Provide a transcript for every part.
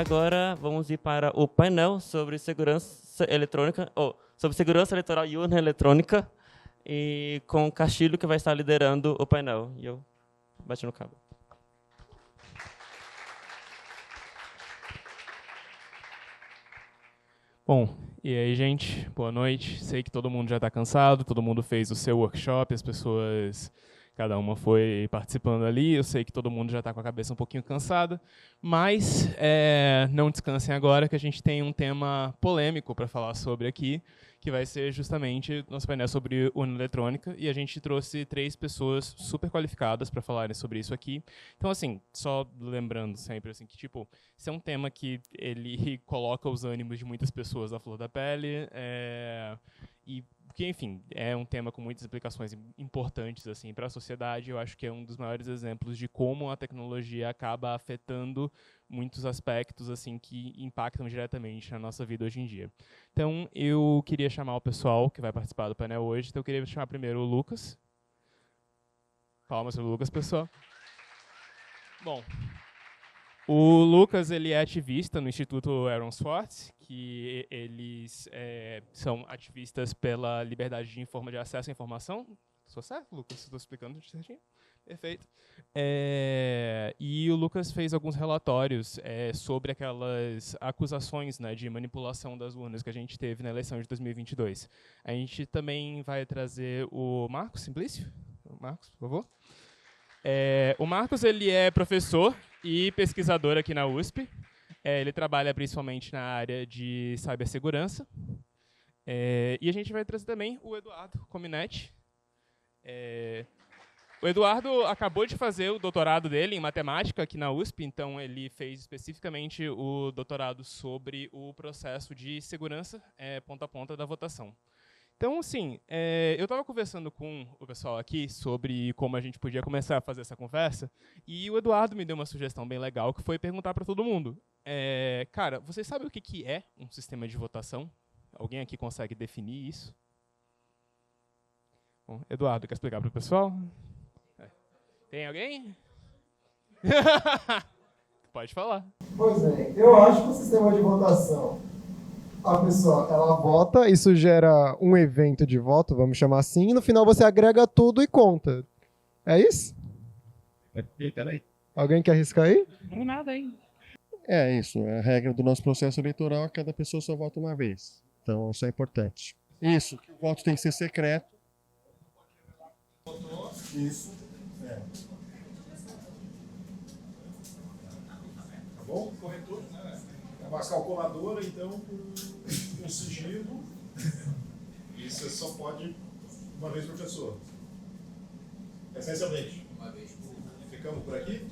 agora vamos ir para o painel sobre segurança eletrônica, sobre segurança eleitoral e urna eletrônica, e com o Castilho, que vai estar liderando o painel. E eu bati no cabo. Bom, e aí, gente? Boa noite. Sei que todo mundo já está cansado, todo mundo fez o seu workshop, as pessoas, cada uma foi participando ali. Eu sei que todo mundo já está com a cabeça um pouquinho cansada, mas não descansem agora, que a gente tem um tema polêmico para falar sobre aqui, que vai ser justamente nosso painel sobre urna eletrônica, e a gente trouxe 3 pessoas super qualificadas para falarem sobre isso aqui. Então, assim, só lembrando sempre assim, que tipo, esse é um tema que ele coloca os ânimos de muitas pessoas à flor da pele, e que, enfim, é um tema com muitas implicações importantes assim, para a sociedade. Eu acho que é um dos maiores exemplos de como a tecnologia acaba afetando muitos aspectos assim, que impactam diretamente na nossa vida hoje em dia. Então, eu queria chamar o pessoal que vai participar do painel hoje. Então, eu queria chamar primeiro o Lucas. Palmas para o Lucas, pessoal. Bom, o Lucas ele é ativista no Instituto Aaron Swartz, que eles são ativistas pela liberdade de acesso à informação. Estou certo, Lucas? Estou explicando certinho? Perfeito. E o Lucas fez alguns relatórios sobre aquelas acusações, né, de manipulação das urnas que a gente teve na eleição de 2022. A gente também vai trazer o Marcos Simplício. Marcos, por favor. O Marcos ele é professor e pesquisador aqui na USP. Ele trabalha principalmente na área de cibersegurança. E a gente vai trazer também o Eduardo Cominetti. O Eduardo acabou de fazer o doutorado dele em matemática aqui na USP, então ele fez especificamente o doutorado sobre o processo de segurança ponta a ponta da votação. Então, assim, eu estava conversando com o pessoal aqui sobre como a gente podia começar a fazer essa conversa, e o Eduardo me deu uma sugestão bem legal, que foi perguntar para todo mundo. Cara, vocês sabem o que é um sistema de votação? Alguém aqui consegue definir isso? Bom, Eduardo, quer explicar para o pessoal? Tem alguém? Pode falar. Pois é, eu acho que o sistema de votação, a pessoa, ela vota, isso gera um evento de voto, vamos chamar assim, e no final você agrega tudo e conta. É isso? Peraí. Alguém quer arriscar aí? Não nada, hein? É isso, a regra do nosso processo eleitoral é que cada pessoa só vota uma vez. Então isso é importante. Isso, que o voto tem que ser secreto. Isso. Tá bom? Corretor, né? É uma calculadora, então, com sigilo. E você só pode uma vez por pessoa. Essencialmente. Uma vez por. Ficamos por aqui?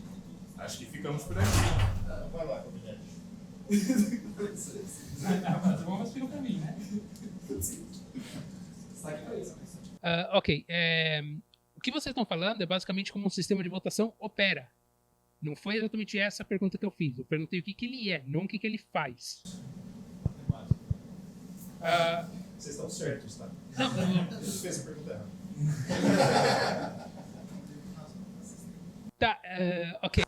Acho que ficamos por aqui. Então vai lá, Cominete. Vamos para o caminho, né? Ok. O que vocês estão falando é basicamente como um sistema de votação opera. Não foi exatamente essa a pergunta que eu fiz. Eu perguntei o que ele é, não o que ele faz. Vocês estão certos, tá? Não. Eu fiz a pergunta errada. Tá, ok. O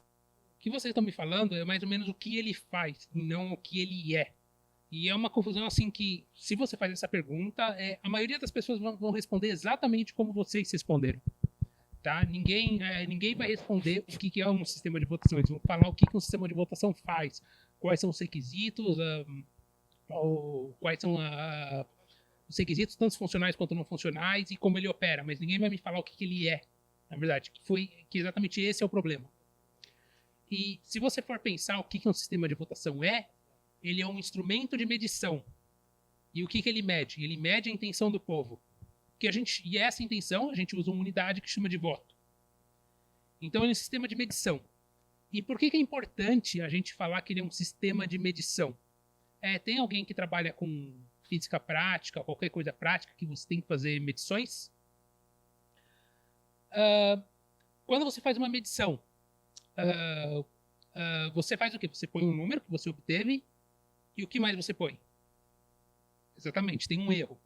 que vocês estão me falando é mais ou menos o que ele faz, e não o que ele é. E é uma confusão assim que, se você faz essa pergunta, a maioria das pessoas vão responder exatamente como vocês responderam. Tá? Ninguém vai responder o que é um sistema de votação. Eles vão falar o que um sistema de votação faz, quais são os requisitos, ou quais são os requisitos, tanto funcionais quanto não funcionais, e como ele opera. Mas ninguém vai me falar o que ele é, na verdade. Que exatamente esse é o problema. E se você for pensar o que um sistema de votação ele é um instrumento de medição. E o que ele mede? Ele mede a intenção do povo. E essa intenção, a gente usa uma unidade que chama de voto. Então, ele é um sistema de medição. E por que é importante a gente falar que ele é um sistema de medição? Tem alguém que trabalha com física prática, qualquer coisa prática, que você tem que fazer medições? Quando você faz uma medição, você faz o quê? Você põe um número que você obteve, e o que mais você põe? Exatamente, tem um erro.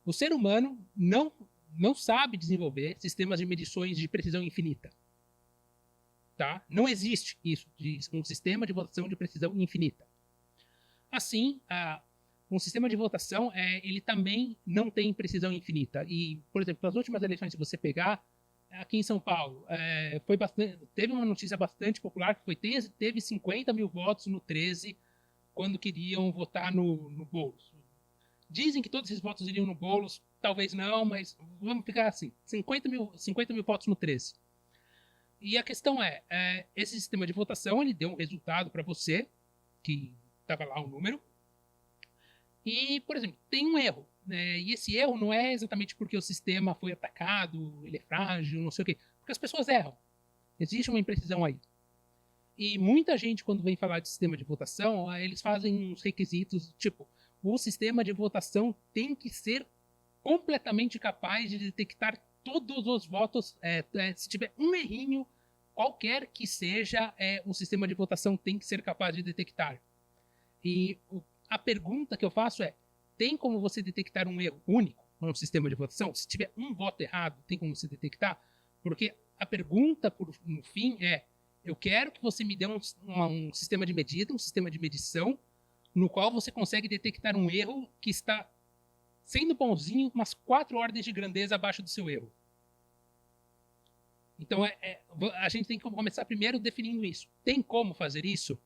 O ser humano não sabe desenvolver sistemas de medições de precisão infinita. tá? Não existe isso, um sistema de votação de precisão infinita. Assim, um sistema de votação, ele também não tem precisão infinita. E, por exemplo, nas últimas eleições, se você pegar, aqui em São Paulo, teve uma notícia bastante popular, que teve 50 mil votos no 13, quando queriam votar no Boulos. Dizem que todos esses votos iriam no Boulos, talvez não, mas vamos ficar assim, 50 mil votos no 13. E a questão esse sistema de votação, ele deu um resultado para você, que estava lá o número, e, por exemplo, tem um erro, né? E esse erro não é exatamente porque o sistema foi atacado, ele é frágil, não sei o quê, porque as pessoas erram. Existe uma imprecisão aí. E muita gente, quando vem falar de sistema de votação, eles fazem uns requisitos, tipo, o sistema de votação tem que ser completamente capaz de detectar todos os votos. Se tiver um errinho, qualquer que seja, o sistema de votação tem que ser capaz de detectar. E a pergunta que eu faço tem como você detectar um erro único no sistema de votação? Se tiver um voto errado, tem como você detectar? Porque a pergunta, no fim, eu quero que você me dê um sistema de medida, um sistema de medição, no qual você consegue detectar um erro que está sendo bonzinho, umas 4 ordens de grandeza abaixo do seu erro. Então, a gente tem que começar primeiro definindo isso. Tem como fazer isso?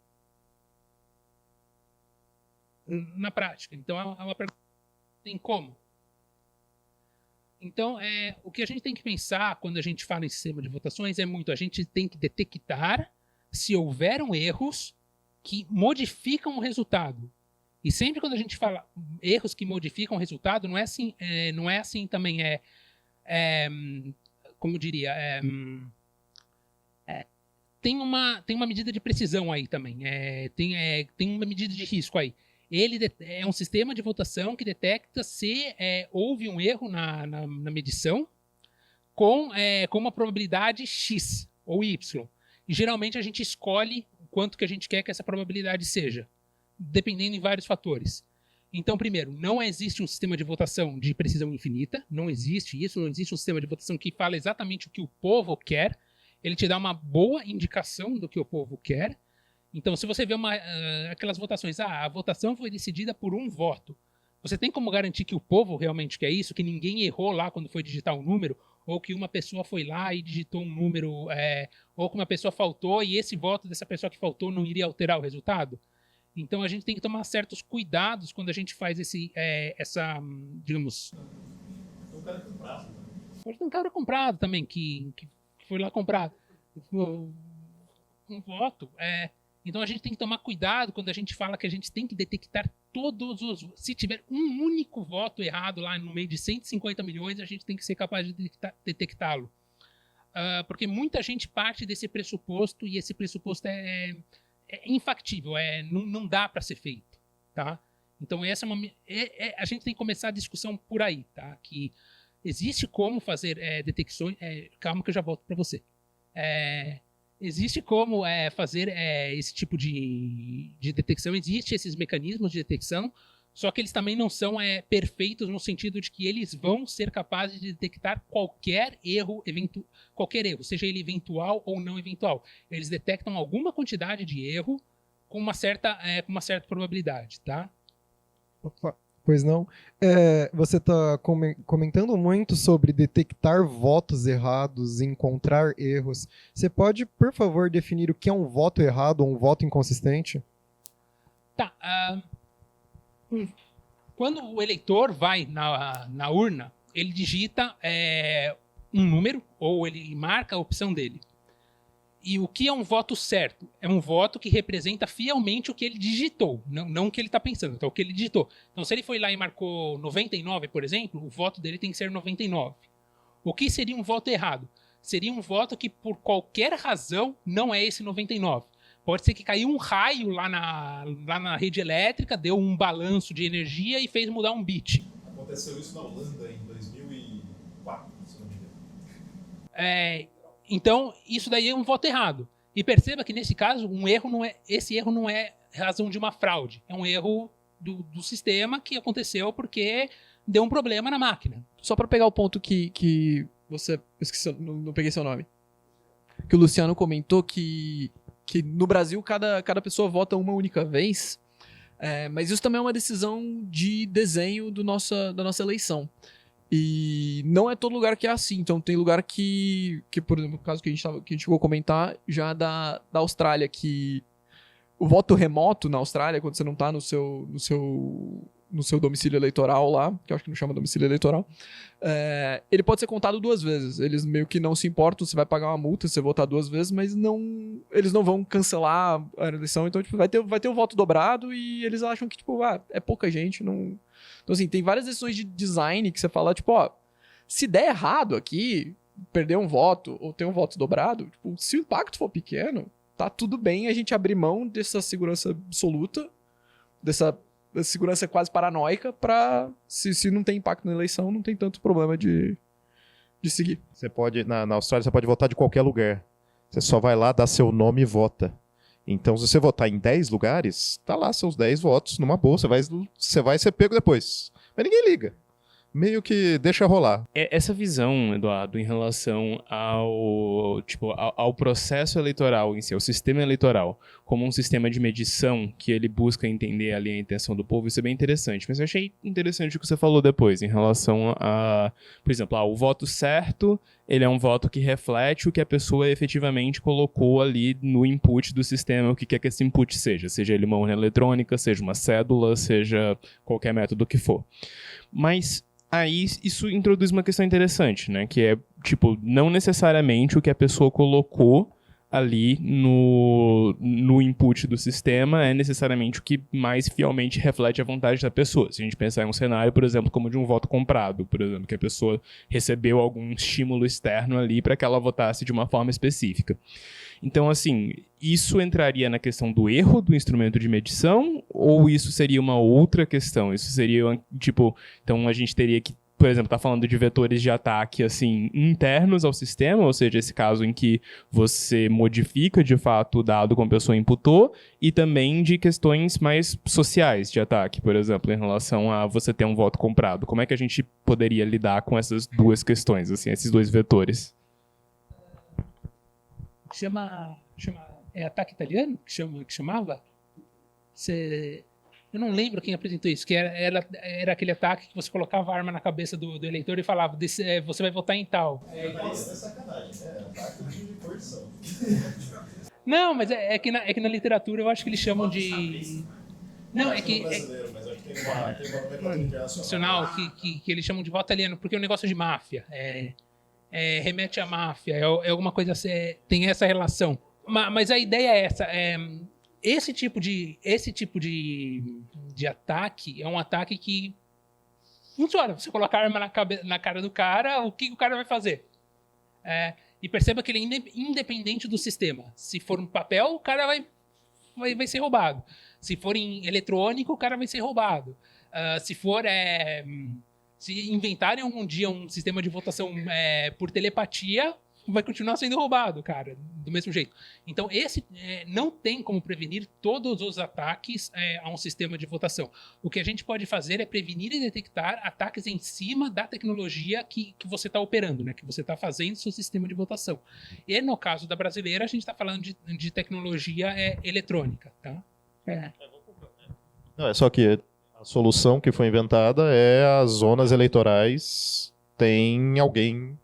Na prática. Então, é uma pergunta. Tem como? Então, o que a gente tem que pensar quando a gente fala em sistema de votações a gente tem que detectar se houveram erros que modificam o resultado. E sempre quando a gente fala erros que modificam o resultado, não é assim também, como eu diria, tem uma medida de precisão aí também, tem uma medida de risco aí. Ele é um sistema de votação que detecta se houve um erro na medição com uma probabilidade X ou Y. E geralmente a gente escolhe o quanto que a gente quer que essa probabilidade seja, dependendo de vários fatores. Então, primeiro, não existe um sistema de votação de precisão infinita, não existe isso, não existe um sistema de votação que fala exatamente o que o povo quer, ele te dá uma boa indicação do que o povo quer. Então, se você vê aquelas votações, a votação foi decidida por um voto, você tem como garantir que o povo realmente quer isso, que ninguém errou lá quando foi digitar um número, ou que uma pessoa foi lá e digitou um número, ou que uma pessoa faltou e esse voto dessa pessoa que faltou não iria alterar o resultado? Então, a gente tem que tomar certos cuidados quando a gente faz digamos... Pode ter um cara comprado também, que foi lá comprar um voto, Então a gente tem que tomar cuidado quando a gente fala que a gente tem que detectar todos os... Se tiver um único voto errado lá no meio de 150 milhões, a gente tem que ser capaz de detectá-lo. Porque muita gente parte desse pressuposto e esse pressuposto é infactível, não dá para ser feito. Tá? Então essa a gente tem que começar a discussão por aí. Tá? Que existe como fazer detecções... calma que eu já volto para você. Existe como fazer esse tipo de detecção, existem esses mecanismos de detecção, só que eles também não são perfeitos no sentido de que eles vão ser capazes de detectar qualquer erro, seja ele eventual ou não eventual. Eles detectam alguma quantidade de erro com uma certa probabilidade, tá? Opa. Pois não. Você está comentando muito sobre detectar votos errados e encontrar erros. Você pode, por favor, definir o que é um voto errado ou um voto inconsistente? Tá. Quando o eleitor vai na urna, ele digita um número ou ele marca a opção dele. E o que é um voto certo? É um voto que representa fielmente o que ele digitou, não o que ele está pensando, então o que ele digitou. Então, se ele foi lá e marcou 99, por exemplo, o voto dele tem que ser 99. O que seria um voto errado? Seria um voto que, por qualquer razão, não é esse 99. Pode ser que caiu um raio lá na rede elétrica, deu um balanço de energia e fez mudar um bit. Aconteceu isso na Holanda em 2004, se não me engano. Então, isso daí é um voto errado. E perceba que, nesse caso, esse erro não é razão de uma fraude. É um erro do sistema que aconteceu porque deu um problema na máquina. Só para pegar o ponto que você... Eu esqueci, não peguei seu nome. que o Luciano comentou que no Brasil cada pessoa vota uma única vez, mas isso também é uma decisão de desenho da nossa eleição. E não é todo lugar que é assim. Então tem lugar que por exemplo, no caso que a gente chegou a comentar, já da Austrália, que o voto remoto na Austrália, quando você não está no seu domicílio eleitoral lá, que eu acho que não chama domicílio eleitoral, ele pode ser contado 2 vezes. Eles meio que não se importam, você vai pagar uma multa se você votar 2 vezes, mas eles não vão cancelar a eleição. Então, tipo, vai ter o voto dobrado e eles acham que, tipo, é pouca gente. Não... Então, assim, tem várias decisões de design que você fala, tipo, se der errado aqui, perder um voto ou ter um voto dobrado, tipo, se o impacto for pequeno, tá tudo bem a gente abrir mão dessa segurança absoluta, dessa segurança quase paranoica, pra se não tem impacto na eleição, não tem tanto problema de seguir. Você pode, na Austrália, você pode votar de qualquer lugar. Você só vai lá, dá seu nome e vota. Então, se você votar em 10 lugares, tá lá seus 10 votos numa boa. Você vai ser pego depois. Mas ninguém liga. Meio que deixa rolar. Essa visão, Eduardo, em relação ao processo eleitoral em si, ao sistema eleitoral, como um sistema de medição que ele busca entender ali a intenção do povo, isso é bem interessante. Mas eu achei interessante o que você falou depois, em relação a, por exemplo, o voto certo, ele é um voto que reflete o que a pessoa efetivamente colocou ali no input do sistema, o que quer que esse input seja ele uma urna eletrônica, seja uma cédula, seja qualquer método que for. Mas aí isso introduz uma questão interessante, né? Que é, tipo, não necessariamente o que a pessoa colocou ali no input do sistema é necessariamente o que mais fielmente reflete a vontade da pessoa. Se a gente pensar em um cenário, por exemplo, como de um voto comprado, por exemplo, que a pessoa recebeu algum estímulo externo ali para que ela votasse de uma forma específica. Então, assim, isso entraria na questão do erro do instrumento de medição ou isso seria uma outra questão? Isso seria, tipo, então a gente teria que, por exemplo, tá falando de vetores de ataque, assim, internos ao sistema, ou seja, esse caso em que você modifica, de fato, o dado como a pessoa imputou, e também de questões mais sociais de ataque, por exemplo, em relação a você ter um voto comprado. Como é que a gente poderia lidar com essas duas questões, assim, esses dois vetores? É ataque italiano que chamava? Eu não lembro quem apresentou isso, que era aquele ataque que você colocava a arma na cabeça do eleitor e falava, você vai votar em tal. Isso é sacanagem, né? Ataque de coerção. Não, mas é que na literatura eu acho que eles chamam de... Não, é que... brasileiro, mas acho que tem uma nomenclatura nacional que eles chamam de voto italiano, porque é um negócio de máfia. Remete à máfia, é alguma coisa assim, tem essa relação. Mas a ideia é essa. Esse tipo de ataque é um ataque que funciona. Você coloca a arma na cara do cara, o que o cara vai fazer? E perceba que ele é independente do sistema. Se for um papel, o cara vai ser roubado. Se for em eletrônico, o cara vai ser roubado. Se inventarem algum dia um sistema de votação por telepatia, vai continuar sendo roubado, cara, do mesmo jeito. Então, não tem como prevenir todos os ataques a um sistema de votação. O que a gente pode fazer é prevenir e detectar ataques em cima da tecnologia que você está operando, né? Que você está fazendo seu sistema de votação. E no caso da brasileira, a gente está falando de tecnologia eletrônica, tá? Não, é só que a solução que foi inventada é as zonas eleitorais tem alguém...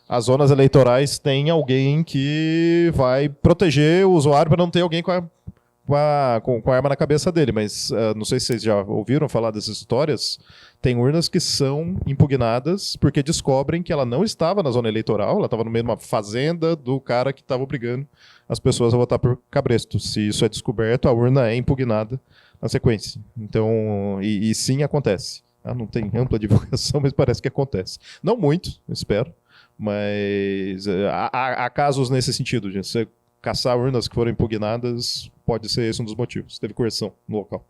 As zonas eleitorais têm alguém que vai proteger o usuário para não ter alguém com a arma na cabeça dele. Mas não sei se vocês já ouviram falar dessas histórias. Tem urnas que são impugnadas porque descobrem que ela não estava na zona eleitoral, ela estava no meio de uma fazenda do cara que estava obrigando as pessoas a votar por cabresto. Se isso é descoberto, a urna é impugnada na sequência. Então, e sim acontece. Não tem ampla divulgação, mas parece que acontece. Não muito, espero. Mas há casos nesse sentido, gente. Você caçar urnas que foram impugnadas, pode ser esse um dos motivos. Teve coerção no local.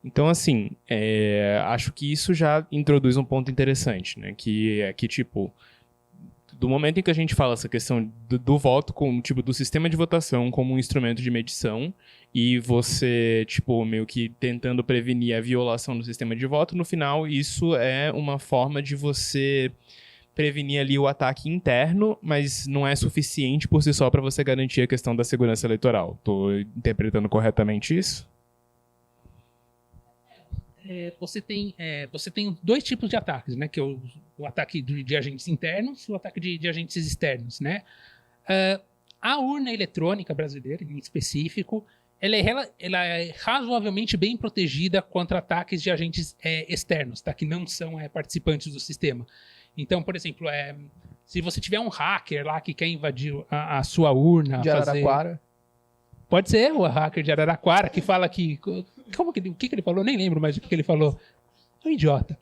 Então, assim, acho que isso já introduz um ponto interessante, né? Que é que, tipo, do momento em que a gente fala essa questão do voto, do sistema de votação como um instrumento de medição, e você, tipo, meio que tentando prevenir a violação do sistema de voto, no final, isso é uma forma de você prevenir ali o ataque interno, mas não é suficiente por si só para você garantir a questão da segurança eleitoral. Estou interpretando corretamente isso? Você tem 2 tipos de ataques, né? Que é o ataque de agentes internos e o ataque de agentes externos, né? A urna eletrônica brasileira, em específico, ela é razoavelmente bem protegida contra ataques de agentes externos, tá? Que não são participantes do sistema. Então, por exemplo, se você tiver um hacker lá que quer invadir a sua urna... De Araraquara. Pode ser o hacker de Araraquara que fala que... o que ele falou? Nem lembro mais o que ele falou. É um idiota.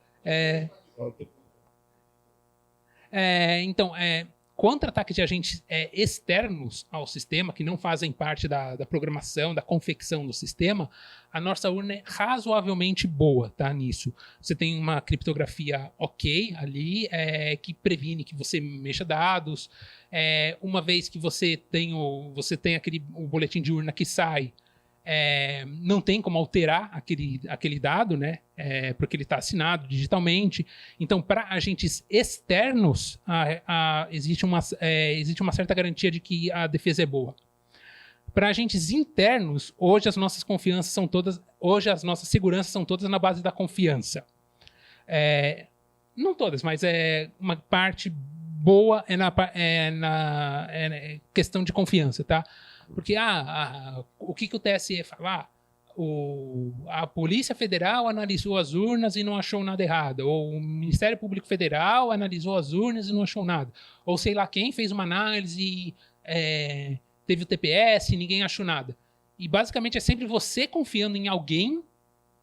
Então, contra-ataques de agentes externos ao sistema, que não fazem parte da programação, da confecção do sistema, a nossa urna é razoavelmente boa, tá, nisso. Você tem uma criptografia ok ali, que previne que você mexa dados. Uma vez que você tem o boletim de urna que sai, não tem como alterar aquele dado, né? Porque ele está assinado digitalmente. Então, para agentes externos, existe uma certa garantia de que a defesa é boa. Para agentes internos, hoje as nossas seguranças são todas na base da confiança. Não todas, mas uma parte boa na questão de confiança, tá? Porque o que o TSE fala? A Polícia Federal analisou as urnas e não achou nada errado. Ou o Ministério Público Federal analisou as urnas e não achou nada. Ou sei lá quem fez uma análise, teve o TPS e ninguém achou nada. E basicamente é sempre você confiando em alguém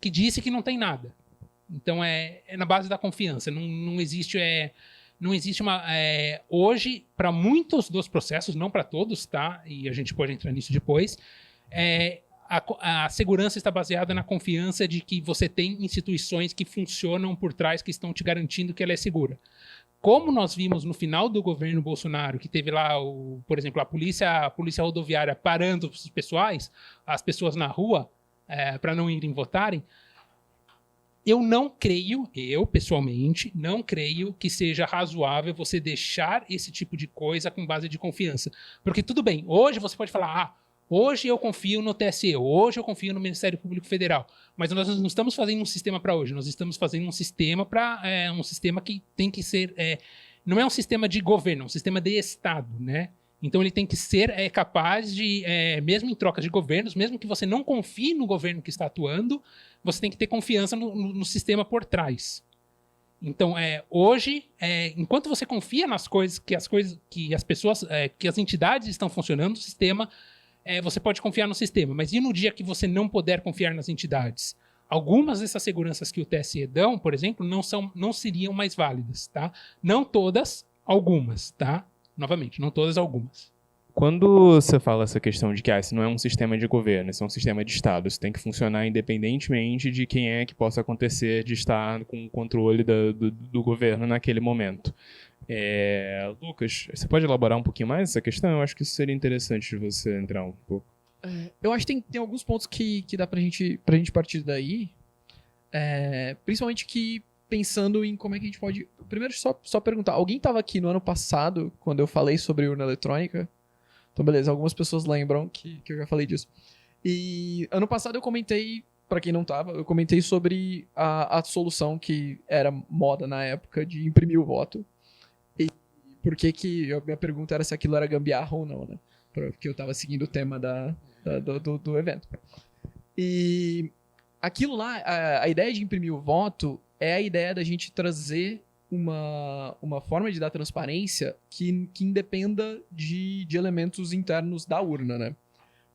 que disse que não tem nada. Então é na base da confiança. Não existe... Não existe uma... hoje, para muitos dos processos, não para todos, tá? E a gente pode entrar nisso depois, a segurança está baseada na confiança de que você tem instituições que funcionam por trás, que estão te garantindo que ela é segura. Como nós vimos no final do governo Bolsonaro, que teve lá, por exemplo, a polícia rodoviária parando as pessoas na rua, para não irem votarem, eu pessoalmente, não creio que seja razoável você deixar esse tipo de coisa com base de confiança. Porque tudo bem, hoje você pode falar, hoje eu confio no TSE, hoje eu confio no Ministério Público Federal, mas nós não estamos fazendo um sistema para hoje, nós estamos fazendo um sistema um sistema que tem que ser, não é um sistema de governo, é um sistema de Estado, né? Então ele tem que ser capaz de, mesmo em trocas de governos, mesmo que você não confie no governo que está atuando, você tem que ter confiança no sistema por trás. Então, hoje, enquanto você confia nas coisas, que as pessoas, que as entidades estão funcionando, o sistema, você pode confiar no sistema. Mas e no dia que você não puder confiar nas entidades? Algumas dessas seguranças que o TSE dão, por exemplo, não seriam mais válidas, tá? Não todas, algumas, tá? Novamente, não todas, algumas. Quando você fala essa questão de que isso não é um sistema de governo, isso é um sistema de Estado, isso tem que funcionar independentemente de quem é que possa acontecer de estar com o controle do governo naquele momento. Lucas, você pode elaborar um pouquinho mais essa questão? Eu acho que isso seria interessante de você entrar um pouco. Eu acho que tem alguns pontos que dá pra gente partir daí, principalmente que pensando em como é que a gente pode... Primeiro, só perguntar, alguém estava aqui no ano passado, quando eu falei sobre urna eletrônica? Então, beleza, algumas pessoas lembram que eu já falei disso. E ano passado eu comentei, para quem não estava, eu comentei sobre a solução que era moda na época de imprimir o voto. E por que a minha pergunta era se aquilo era gambiarra ou não, né? Porque eu estava seguindo o tema do evento. E aquilo lá, a ideia de imprimir o voto é a ideia da gente trazer uma forma de dar transparência que independa de elementos internos da urna, né?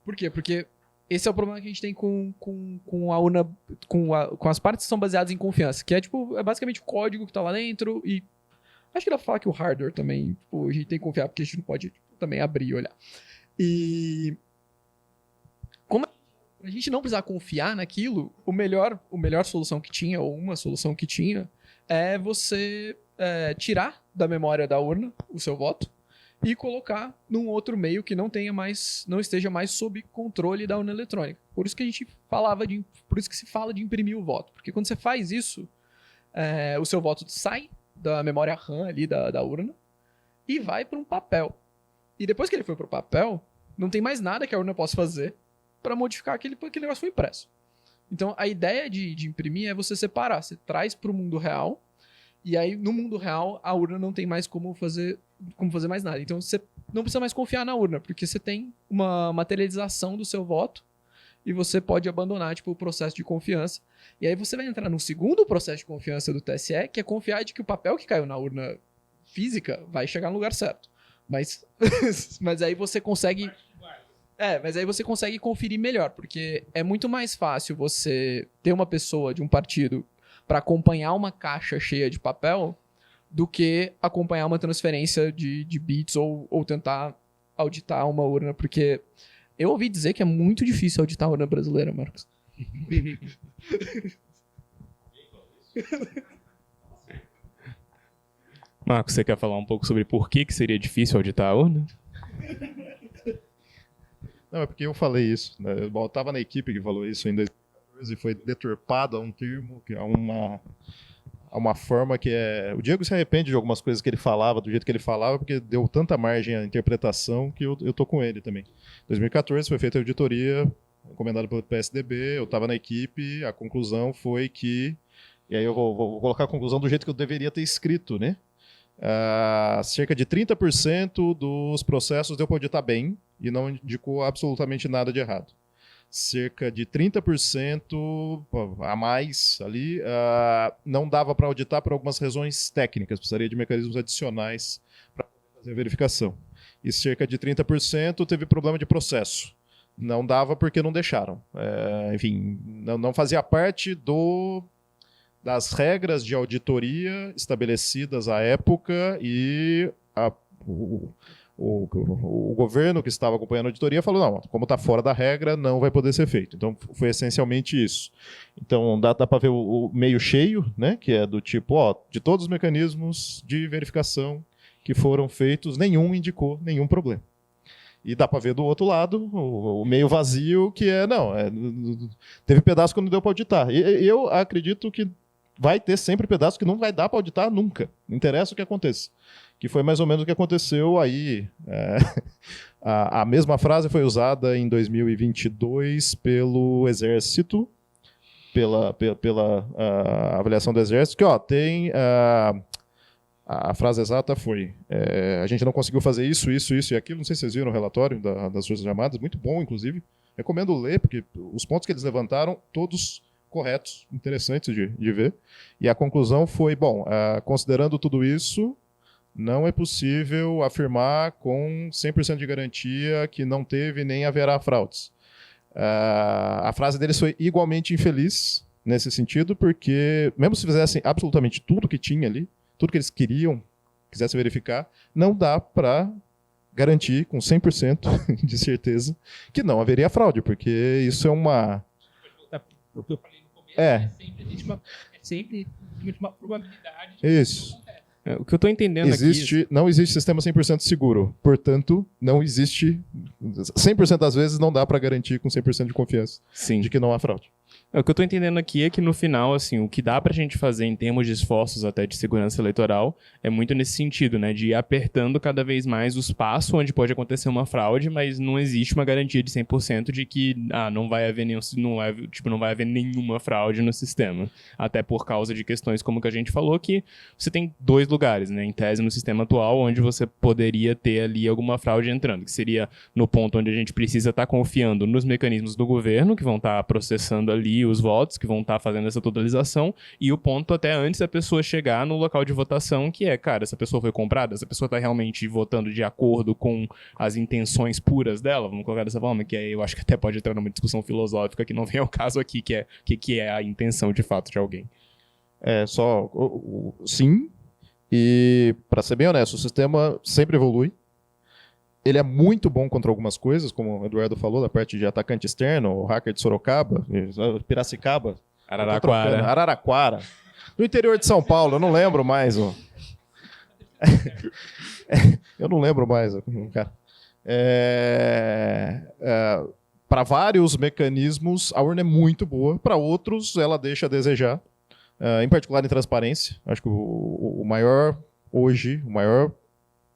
Por quê? Porque esse é o problema que a gente tem com a urna, com as partes que são baseadas em confiança, que é basicamente o código que está lá dentro e acho que dá pra falar que o hardware também, a gente tem que confiar porque a gente não pode também abrir e olhar. E como a gente não precisar confiar naquilo, a melhor solução que tinha, ou uma solução que tinha, é você tirar da memória da urna o seu voto e colocar num outro meio que não esteja mais sob controle da urna eletrônica. Por isso que por isso que se fala de imprimir o voto. Porque quando você faz isso, o seu voto sai da memória RAM ali da urna e vai para um papel. E depois que ele foi para o papel, não tem mais nada que a urna possa fazer para modificar aquele negócio foi impresso. Então, a ideia de imprimir é você separar. Você traz para o mundo real, e aí, no mundo real, a urna não tem mais como fazer mais nada. Então, você não precisa mais confiar na urna, porque você tem uma materialização do seu voto, e você pode abandonar, tipo, o processo de confiança. E aí, você vai entrar no segundo processo de confiança do TSE, que é confiar de que o papel que caiu na urna física vai chegar no lugar certo. Mas aí você consegue... mas aí você consegue conferir melhor, porque é muito mais fácil você ter uma pessoa de um partido para acompanhar uma caixa cheia de papel do que acompanhar uma transferência de bits ou tentar auditar uma urna, porque eu ouvi dizer que é muito difícil auditar a urna brasileira, Marcos. Marcos, você quer falar um pouco sobre por que seria difícil auditar a urna? Não, é porque eu falei isso, né? Eu estava na equipe que falou isso em 2014 e foi deturpado a um termo, a uma forma que é... O Diego se arrepende de algumas coisas que ele falava, do jeito que ele falava, porque deu tanta margem à interpretação que eu tô com ele também. Em 2014 foi feita a auditoria encomendada pelo PSDB, eu estava na equipe, a conclusão foi que... E aí eu vou colocar a conclusão do jeito que eu deveria ter escrito, né? Cerca de 30% dos processos deu para auditar bem e não indicou absolutamente nada de errado. Cerca de 30% a mais ali não dava para auditar por algumas razões técnicas, precisaria de mecanismos adicionais para fazer a verificação. E cerca de 30% teve problema de processo. Não dava porque não deixaram. Enfim, não fazia parte das regras de auditoria estabelecidas à época e o governo que estava acompanhando a auditoria falou, não, como está fora da regra, não vai poder ser feito. Então, foi essencialmente isso. Então, dá para ver o meio cheio, né, que é do tipo, de todos os mecanismos de verificação que foram feitos, nenhum indicou nenhum problema. E dá para ver do outro lado, o meio vazio, que teve pedaço que não deu para auditar. E eu acredito que vai ter sempre pedaço que não vai dar para auditar nunca. Não interessa o que aconteça. Que foi mais ou menos o que aconteceu aí. A mesma frase foi usada em 2022 pelo Exército, pela avaliação do Exército, que tem... A frase exata foi: a gente não conseguiu fazer isso e aquilo. Não sei se vocês viram o relatório das Forças Armadas, muito bom, inclusive. Recomendo ler, porque os pontos que eles levantaram, todos corretos, interessantes de ver. E a conclusão foi, considerando tudo isso, não é possível afirmar com 100% de garantia que não teve nem haverá fraudes. A frase deles foi igualmente infeliz nesse sentido, porque mesmo se fizessem absolutamente tudo que tinha ali, tudo que eles quisessem verificar, não dá para garantir com 100% de certeza que não haveria fraude, porque isso é uma... O que eu falei no começo, sempre existe uma probabilidade de isso. O que eu estou entendendo aqui... Não existe sistema 100% seguro, portanto, não existe... 100% das vezes não dá para garantir com 100% de confiança de que não há fraude. O que eu tô entendendo aqui é que no final, assim, o que dá pra gente fazer em termos de esforços até de segurança eleitoral é muito nesse sentido, né? De ir apertando cada vez mais o espaço onde pode acontecer uma fraude, mas não existe uma garantia de 100% de que não vai haver nenhuma fraude no sistema. Até por causa de questões como que a gente falou, que você tem dois lugares, né? Em tese, no sistema atual, onde você poderia ter ali alguma fraude entrando, que seria no ponto onde a gente precisa estar confiando nos mecanismos do governo, que vão estar processando ali os votos, que vão estar fazendo essa totalização, e o ponto até antes da pessoa chegar no local de votação, que é, cara, essa pessoa foi comprada, essa pessoa está realmente votando de acordo com as intenções puras dela, vamos colocar dessa forma, que eu acho que até pode entrar numa discussão filosófica que não vem ao caso aqui, que é a intenção de fato de alguém. Sim, e para ser bem honesto, o sistema sempre evolui. Ele é muito bom contra algumas coisas, como o Eduardo falou, da parte de atacante externo, o hacker de Sorocaba, Piracicaba, Araraquara. No interior de São Paulo, eu não lembro mais. Eu não lembro mais, cara. Para vários mecanismos, a urna é muito boa. Para outros, ela deixa a desejar. em particular em transparência. Acho que o maior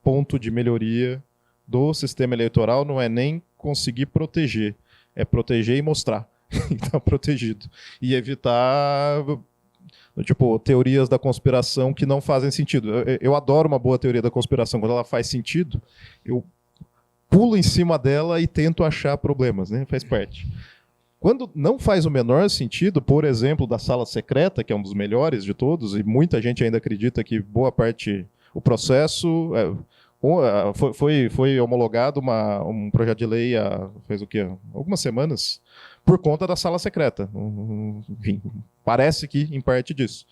ponto de melhoria do sistema eleitoral não é nem conseguir proteger, é proteger e mostrar que está protegido. E evitar, tipo, teorias da conspiração que não fazem sentido. Eu adoro uma boa teoria da conspiração. Quando ela faz sentido, eu pulo em cima dela e tento achar problemas, né? Faz parte. Quando não faz o menor sentido, por exemplo, da sala secreta, que é um dos melhores de todos, e muita gente ainda acredita que boa parte, o processo, foi homologado um projeto de lei faz o quê? Algumas semanas, por conta da sala secreta. Enfim, parece que em parte disso.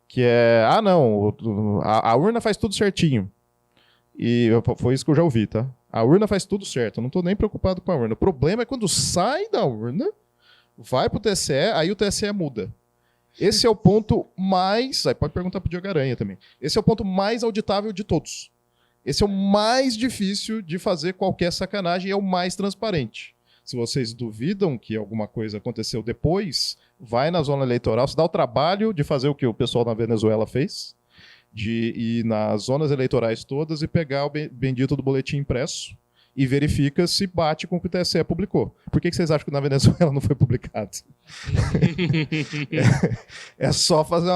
Que é, não, a urna faz tudo certinho. E foi isso que eu já ouvi, tá? A urna faz tudo certo, eu não estou nem preocupado com a urna. O problema é quando sai da urna, vai para o TSE, aí o TSE muda. Esse é o ponto mais... Aí pode perguntar para o Diogo Aranha também. Esse é o ponto mais auditável de todos. Esse é o mais difícil de fazer qualquer sacanagem e é o mais transparente. Se vocês duvidam que alguma coisa aconteceu depois, vai na zona eleitoral, se dá o trabalho de fazer o que o pessoal na Venezuela fez, de ir nas zonas eleitorais todas e pegar o bendito do boletim impresso e verifica se bate com o que o TSE publicou. Por que vocês acham que na Venezuela não foi publicado? É só fazer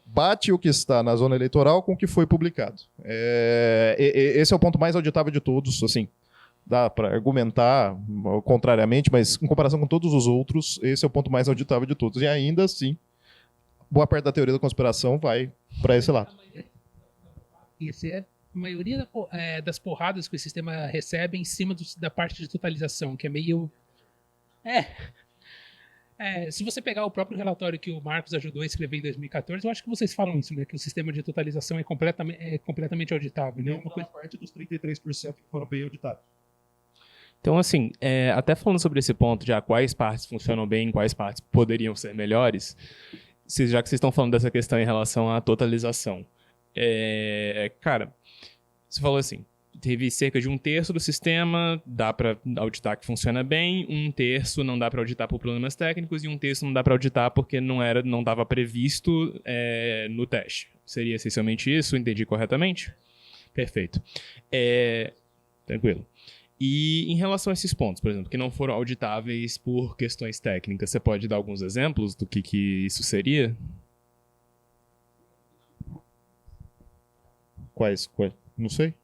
bate o que está na zona eleitoral com o que foi publicado. Esse é o ponto mais auditável de todos, assim. Dá para argumentar contrariamente, mas em comparação com todos os outros, esse é o ponto mais auditável de todos. E ainda assim, boa parte da teoria da conspiração vai para esse lado. Esse é a maioria das porradas que o sistema recebe em cima da parte de totalização, que é meio... se você pegar o próprio relatório que o Marcos ajudou a escrever em 2014, eu acho que vocês falam isso, né? Que o sistema de totalização é completamente auditável. Né? Uma parte dos 33% que foram bem auditados. Então, assim, até falando sobre esse ponto de quais partes funcionam bem, quais partes poderiam ser melhores, já que vocês estão falando dessa questão em relação à totalização. Cara, você falou assim, teve cerca de 1/3 do sistema, dá para auditar que funciona bem, 1/3 não dá para auditar por problemas técnicos e 1/3 não dá para auditar porque não estava previsto no teste. Seria essencialmente isso? Entendi corretamente? Perfeito. Tranquilo. E em relação a esses pontos, por exemplo, que não foram auditáveis por questões técnicas, você pode dar alguns exemplos do que isso seria? Quais? Não sei.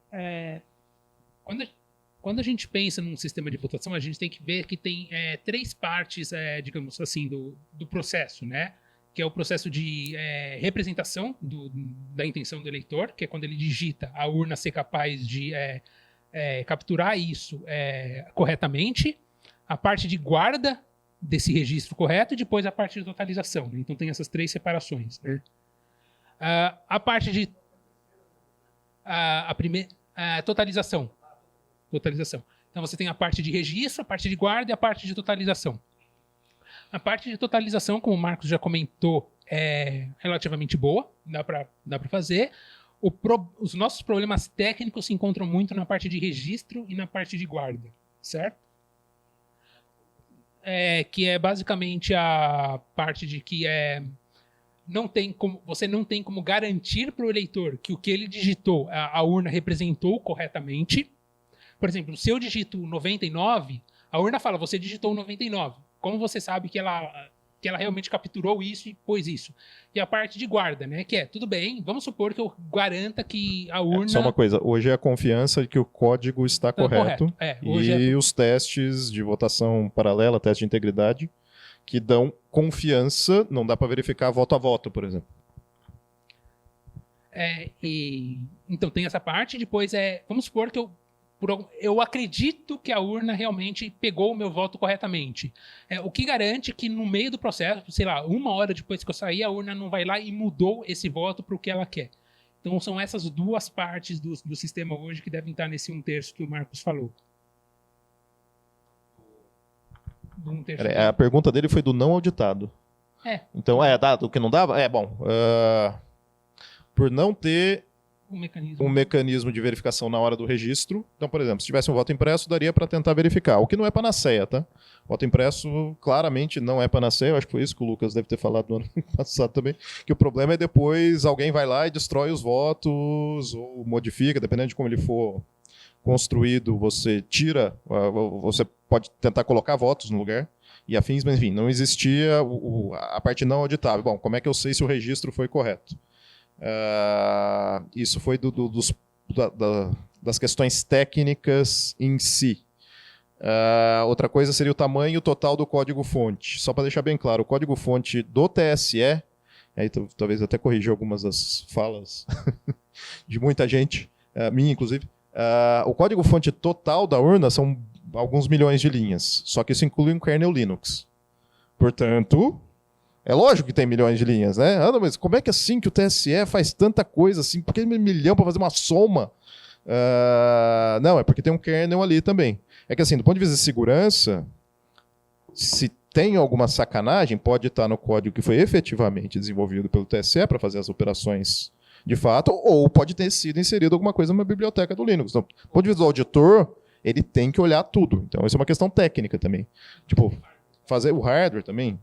Quando a gente pensa num sistema de votação, a gente tem que ver que tem 3 partes, digamos assim, do processo, né? Que é o processo de representação da intenção do eleitor, que é quando ele digita, a urna ser capaz de capturar isso corretamente, a parte de guarda desse registro correto e depois a parte de totalização. Né? Então tem essas 3 separações. Né? A parte de totalização. Então você tem a parte de registro, a parte de guarda e a parte de totalização. A parte de totalização, como o Marcos já comentou, é relativamente boa, dá para fazer. Os nossos problemas técnicos se encontram muito na parte de registro e na parte de guarda, certo? Que é basicamente a parte de que você não tem como garantir para o eleitor que o que ele digitou, a urna representou corretamente. Por exemplo, se eu digito 99, a urna fala, você digitou 99. Como você sabe que ela realmente capturou isso e pôs isso? E a parte de guarda, né? Que tudo bem, vamos supor que eu garanta que a urna... Só uma coisa, hoje é a confiança de que o código está correto. E os testes de votação paralela, teste de integridade, que dão confiança, não dá para verificar voto a voto, por exemplo. Então tem essa parte, depois vamos supor que eu acredito que a urna realmente pegou o meu voto corretamente. O que garante que no meio do processo, sei lá, 1 hora depois que eu sair, a urna não vai lá e mudou esse voto para o que ela quer. Então são essas 2 partes do sistema hoje que devem estar nesse 1/3 que o Marcos falou. A pergunta dele foi do não auditado. Então, do que não dava? Por não ter mecanismo? Um mecanismo de verificação na hora do registro. Então, por exemplo, se tivesse um voto impresso, daria para tentar verificar. O que não é panaceia, tá? Voto impresso claramente não é panaceia. Eu acho que foi isso que o Lucas deve ter falado no ano passado também. Que o problema é depois alguém vai lá e destrói os votos ou modifica, dependendo de como ele for construído, você tira, você pode tentar colocar votos no lugar e afins, mas enfim, não existia a parte não auditável. Bom, como é que eu sei se o registro foi correto? Isso foi das questões técnicas em si. Outra coisa seria o tamanho total do código-fonte. Só para deixar bem claro, o código-fonte do TSE, aí talvez até corrigir algumas das falas de muita gente, minha inclusive, o código-fonte total da urna são alguns milhões de linhas, só que isso inclui um kernel Linux. Portanto, é lógico que tem milhões de linhas, né? Mas como é que assim que o TSE faz tanta coisa assim? Por que 1.000.000 para fazer uma soma? Não, é porque tem um kernel ali também. É que assim, do ponto de vista de segurança, se tem alguma sacanagem, pode estar no código que foi efetivamente desenvolvido pelo TSE para fazer as operações de fato, ou pode ter sido inserido alguma coisa na biblioteca do Linux. Então, do ponto de vista do auditor, ele tem que olhar tudo. Então, isso é uma questão técnica também. Tipo, fazer o hardware também,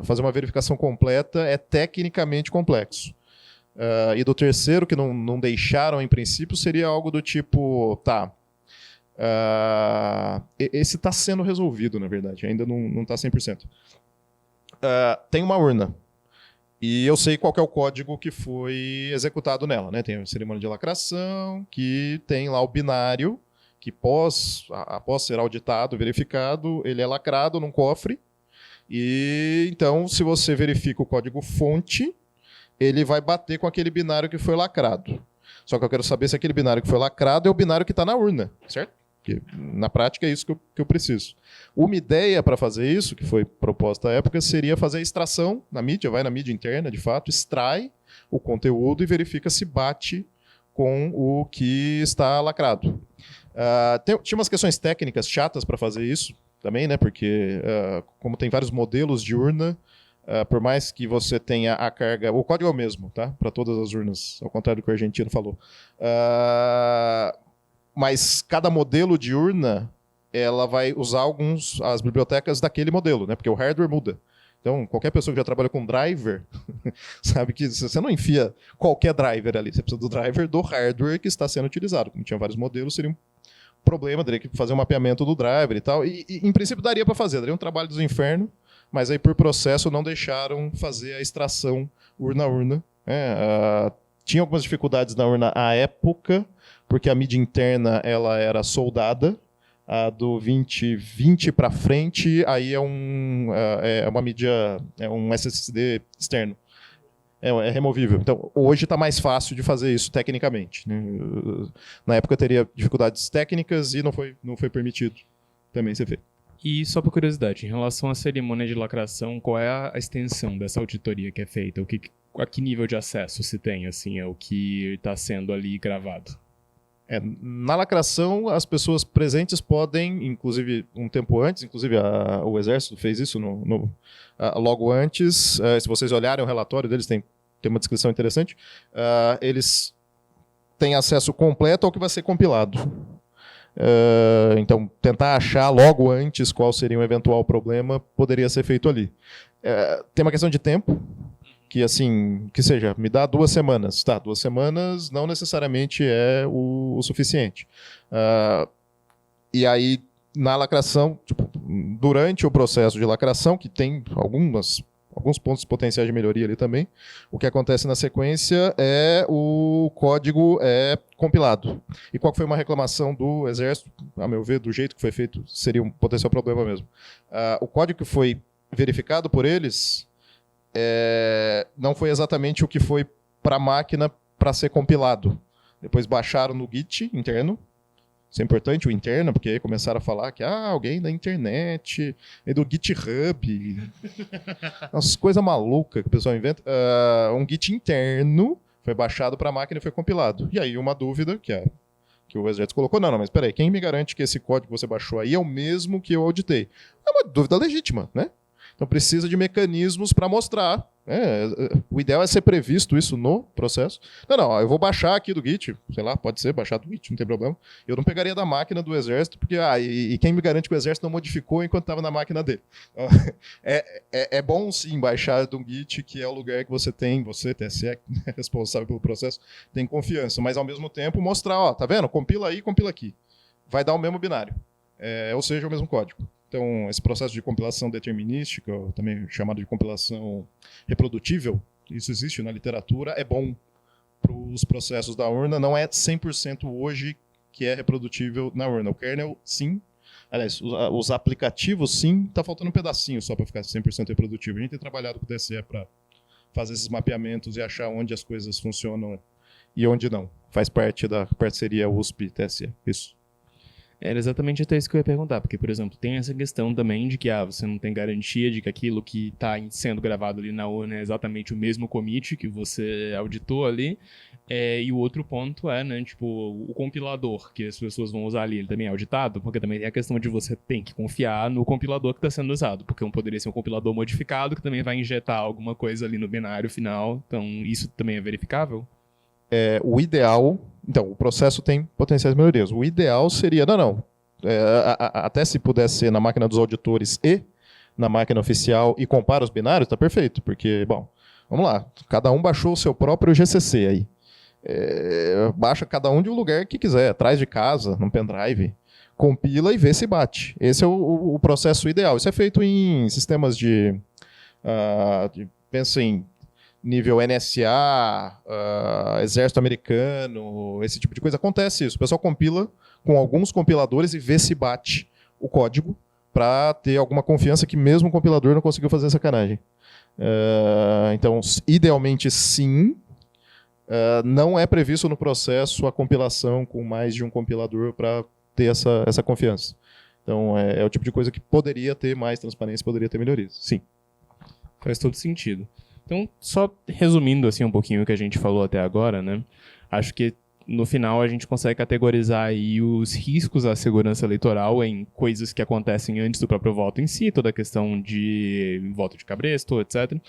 fazer uma verificação completa é tecnicamente complexo. E do terceiro, que não deixaram em princípio, seria algo do tipo, tá, esse está sendo resolvido, na verdade, ainda não está 100%. Tem uma urna. E eu sei qual que é o código que foi executado nela, né? Tem a cerimônia de lacração, que tem lá o binário, que após ser auditado, verificado, ele é lacrado num cofre. E então, se você verifica o código-fonte, ele vai bater com aquele binário que foi lacrado. Só que eu quero saber se aquele binário que foi lacrado é o binário que está na urna, certo? Porque, na prática, é isso que eu preciso. Uma ideia para fazer isso, que foi proposta à época, seria fazer a extração na mídia, vai na mídia interna, de fato, extrai o conteúdo e verifica se bate com o que está lacrado. Tinha umas questões técnicas chatas para fazer isso também, né? Porque, como tem vários modelos de urna, por mais que você tenha a carga... O código é o mesmo, tá? Para todas as urnas, ao contrário do que o argentino falou. Mas cada modelo de urna, ela vai usar as bibliotecas daquele modelo, né? Porque o hardware muda. Então, qualquer pessoa que já trabalha com driver sabe que você não enfia qualquer driver ali. Você precisa do driver do hardware que está sendo utilizado. Como tinha vários modelos, seria um problema, teria que fazer um mapeamento do driver e tal. E em princípio, daria para fazer. Daria um trabalho dos infernos, mas aí, por processo, não deixaram fazer a extração urna a urna. Tinha algumas dificuldades na urna à época, porque a mídia interna ela era soldada, a do 2020 para frente, aí é uma mídia, é um SSD externo, é removível. Então, hoje está mais fácil de fazer isso tecnicamente, né? Na época teria dificuldades técnicas e não foi permitido também ser feito. E só por curiosidade, em relação à cerimônia de lacração, qual é a extensão dessa auditoria que é feita? A que nível de acesso se tem, assim, ao que está sendo ali gravado? Na lacração, as pessoas presentes podem, inclusive um tempo antes, inclusive o Exército fez isso logo antes, se vocês olharem o relatório deles, tem uma descrição interessante, eles têm acesso completo ao que vai ser compilado. Então, tentar achar logo antes qual seria um eventual problema poderia ser feito ali. Tem uma questão de tempo, que assim, que seja, me dá 2 semanas. Tá, 2 semanas não necessariamente é o suficiente. E aí, na lacração, tipo, durante o processo de lacração, que tem alguns pontos potenciais de melhoria ali também, o que acontece na sequência é o código é compilado. E qual foi uma reclamação do Exército, a meu ver, do jeito que foi feito, seria um potencial problema mesmo. O código que foi verificado por eles não foi exatamente o que foi para a máquina para ser compilado. Depois baixaram no Git interno. Isso é importante, o interno, porque aí começaram a falar que alguém da internet, é do GitHub. Umas coisas malucas que o pessoal inventa. Um Git interno foi baixado para a máquina e foi compilado. E aí uma dúvida que o Exército colocou, não, mas peraí, quem me garante que esse código que você baixou aí é o mesmo que eu auditei? É uma dúvida legítima, né? Então precisa de mecanismos para mostrar O ideal é ser previsto isso no processo. Não, eu vou baixar aqui do Git, sei lá, pode ser, baixar do Git, não tem problema. Eu não pegaria da máquina do exército, porque, e quem me garante que o exército não modificou enquanto estava na máquina dele? É bom, sim, baixar do Git, que é o lugar que você, TSE, que é responsável pelo processo, tem confiança, mas ao mesmo tempo mostrar, tá vendo? Compila aí, compila aqui. Vai dar o mesmo binário, ou seja, o mesmo código. Então, esse processo de compilação determinística, ou também chamado de compilação reprodutível, isso existe na literatura, é bom para os processos da urna, não é 100% hoje que é reprodutível na urna. O kernel, sim. Aliás, os aplicativos, sim, está faltando um pedacinho só para ficar 100% reprodutível. A gente tem trabalhado com o TSE para fazer esses mapeamentos e achar onde as coisas funcionam e onde não. Faz parte da parceria USP-TSE, isso. Era exatamente até isso que eu ia perguntar, porque, por exemplo, tem essa questão também de que você não tem garantia de que aquilo que está sendo gravado ali na urna é exatamente o mesmo commit que você auditou ali, e o outro ponto é, né, tipo, o compilador que as pessoas vão usar ali, ele também é auditado, porque também tem a questão de você tem que confiar no compilador que está sendo usado, porque poderia ser um compilador modificado que também vai injetar alguma coisa ali no binário final, então isso também é verificável? O ideal, então, o processo tem potenciais melhorias. O ideal seria, até se pudesse ser na máquina dos auditores e na máquina oficial e compara os binários, tá perfeito, porque, bom, vamos lá, cada um baixou o seu próprio GCC aí. Baixa cada um de um lugar que quiser, atrás de casa, num pendrive, compila e vê se bate. Esse é o processo ideal. Isso é feito em sistemas pensa em nível NSA, Exército Americano, esse tipo de coisa. Acontece isso. O pessoal compila com alguns compiladores e vê se bate o código para ter alguma confiança que mesmo o compilador não conseguiu fazer sacanagem. Então, idealmente, sim. Não é previsto no processo a compilação com mais de um compilador para ter essa confiança. Então, é o tipo de coisa que poderia ter mais transparência, poderia ter melhorias. Sim. Faz todo sentido. Então, só resumindo assim um pouquinho o que a gente falou até agora, né? Acho que no final a gente consegue categorizar aí os riscos à segurança eleitoral em coisas que acontecem antes do próprio voto em si, toda a questão de voto de cabresto, etc.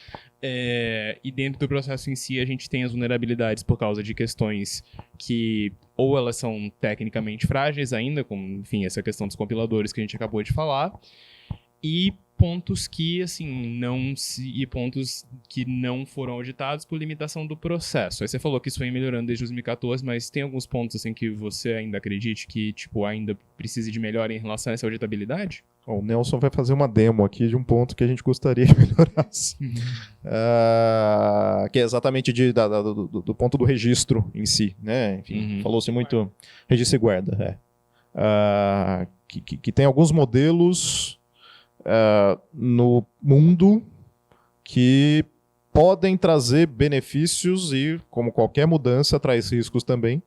E dentro do processo em si a gente tem as vulnerabilidades por causa de questões que ou elas são tecnicamente frágeis ainda, como, enfim, essa questão dos compiladores que a gente acabou de falar, e pontos que, assim, pontos que não foram auditados por limitação do processo. Aí você falou que isso vem melhorando desde 2014, mas tem alguns pontos, assim, que você ainda acredite que, tipo, ainda precise de melhora em relação a essa auditabilidade? O Nelson vai fazer uma demo aqui de um ponto que a gente gostaria que melhorasse. Que é exatamente do ponto do registro em si, né? Enfim, falou-se muito registro e guarda. Que tem alguns modelos no mundo que podem trazer benefícios e, como qualquer mudança, traz riscos também.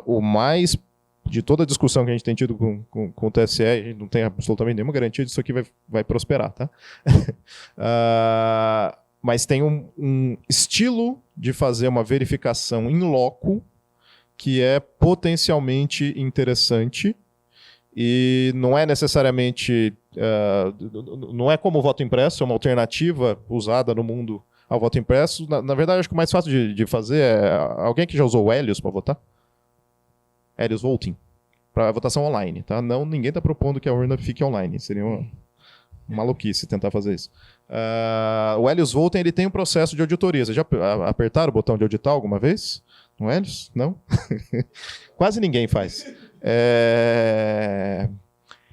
O mais de toda a discussão que a gente tem tido com o TSE, a gente não tem absolutamente nenhuma garantia de isso aqui vai prosperar, tá? Mas tem um estilo de fazer uma verificação in loco que é potencialmente interessante e não é necessariamente não é como o voto impresso, é uma alternativa usada no mundo ao voto impresso. Na verdade, acho que o mais fácil de fazer é alguém que já usou o Helios para votar? Helios Voting, para votação online, tá? Ninguém está propondo que a urna fique online, seria uma maluquice tentar fazer isso. O Helios Voting, ele tem um processo de auditoria. Vocês já apertaram o botão de auditar alguma vez? No Helios? Não? Quase ninguém faz.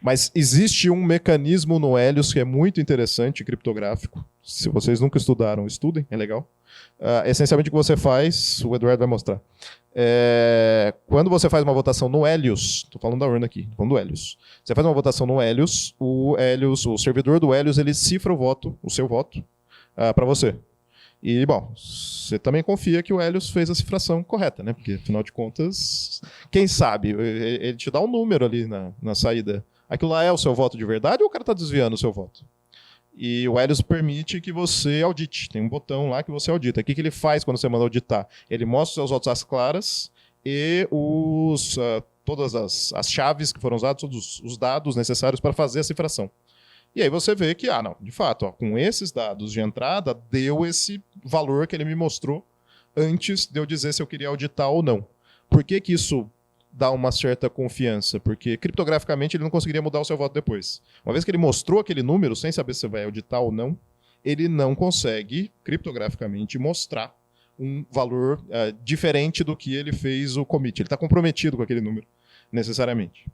Mas existe um mecanismo no Helios que é muito interessante, criptográfico. Se vocês nunca estudaram, estudem, é legal. Essencialmente o que você faz, o Eduardo vai mostrar. Quando você faz uma votação no Helios, estou falando da urna aqui, estou falando do Helios. Você faz uma votação no Helios, o servidor do Helios, ele cifra o seu voto, para você. E, bom, você também confia que o Helios fez a cifração correta, né? Porque, afinal de contas, quem sabe, ele te dá um número ali na saída. Aquilo lá é o seu voto de verdade ou o cara está desviando o seu voto? E o Helios permite que você audite. Tem um botão lá que você audita. O que ele faz quando você manda auditar? Ele mostra os seus votos às claras e todas as chaves que foram usadas, todos os dados necessários para fazer a cifração. E aí você vê que, não, de fato, com esses dados de entrada, deu esse valor que ele me mostrou antes de eu dizer se eu queria auditar ou não. Por que que isso dá uma certa confiança? Porque criptograficamente ele não conseguiria mudar o seu voto depois. Uma vez que ele mostrou aquele número, sem saber se vai auditar ou não, ele não consegue, criptograficamente, mostrar um valor diferente do que ele fez o commit. Ele está comprometido com aquele número, necessariamente.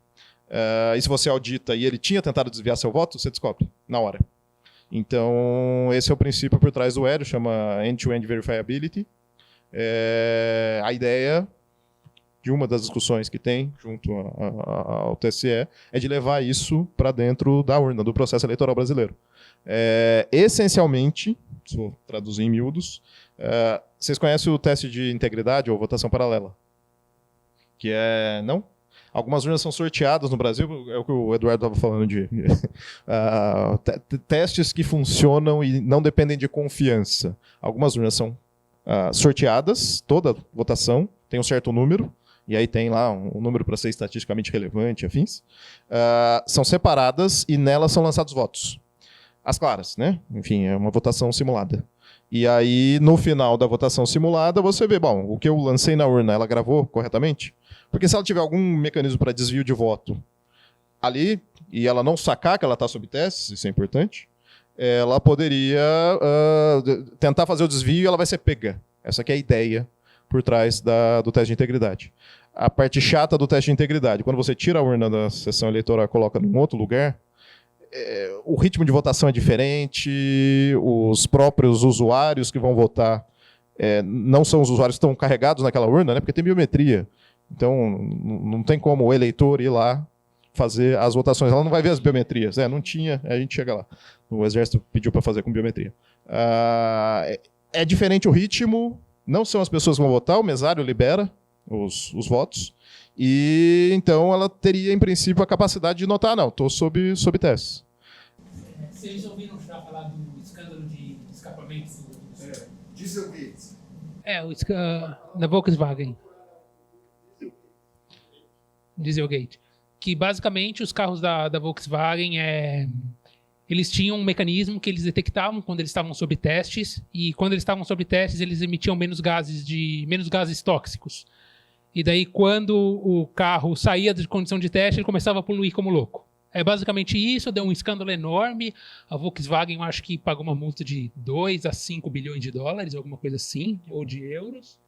E se você audita e ele tinha tentado desviar seu voto, você descobre na hora. Então, esse é o princípio por trás do Eero, chama End-to-End Verifiability. A ideia de uma das discussões que tem junto ao TSE é de levar isso para dentro da urna, do processo eleitoral brasileiro. Essencialmente, se vou traduzir em miúdos, vocês conhecem o teste de integridade ou votação paralela? Que não? Algumas urnas são sorteadas no Brasil, é o que o Eduardo estava falando de testes que funcionam e não dependem de confiança. Algumas urnas são sorteadas, toda votação tem um certo número, e aí tem lá um número para ser estatisticamente relevante, afins. São separadas e nelas são lançados votos. As claras, né? Enfim, é uma votação simulada. E aí, no final da votação simulada, você vê, bom, o que eu lancei na urna, ela gravou corretamente? Porque se ela tiver algum mecanismo para desvio de voto ali, e ela não sacar que ela está sob teste, isso é importante, ela poderia tentar fazer o desvio e ela vai ser pega. Essa que é a ideia por trás do teste de integridade. A parte chata do teste de integridade, quando você tira a urna da sessão eleitoral e coloca em outro lugar, o ritmo de votação é diferente, os próprios usuários que vão votar não são os usuários que estão carregados naquela urna, né, porque tem biometria. Então, não tem como o eleitor ir lá fazer as votações. Ela não vai ver as biometrias. Não tinha, a gente chega lá. O Exército pediu para fazer com biometria. É diferente o ritmo, não são as pessoas que vão votar, o mesário libera os votos, e então ela teria, em princípio, a capacidade de notar, não, estou sob teste. Vocês ouviram já falar do escândalo de escapamento? Dieselgate. Da Volkswagen. Dieselgate. Que basicamente os carros da Volkswagen eles tinham um mecanismo que eles detectavam quando eles estavam sob testes, e quando eles estavam sob testes eles emitiam menos gases tóxicos. E daí quando o carro saía de condição de teste, ele começava a poluir como louco. É basicamente isso, deu um escândalo enorme. A Volkswagen, eu acho que pagou uma multa de 2 a 5 bilhões de dólares, alguma coisa assim, ou de euros.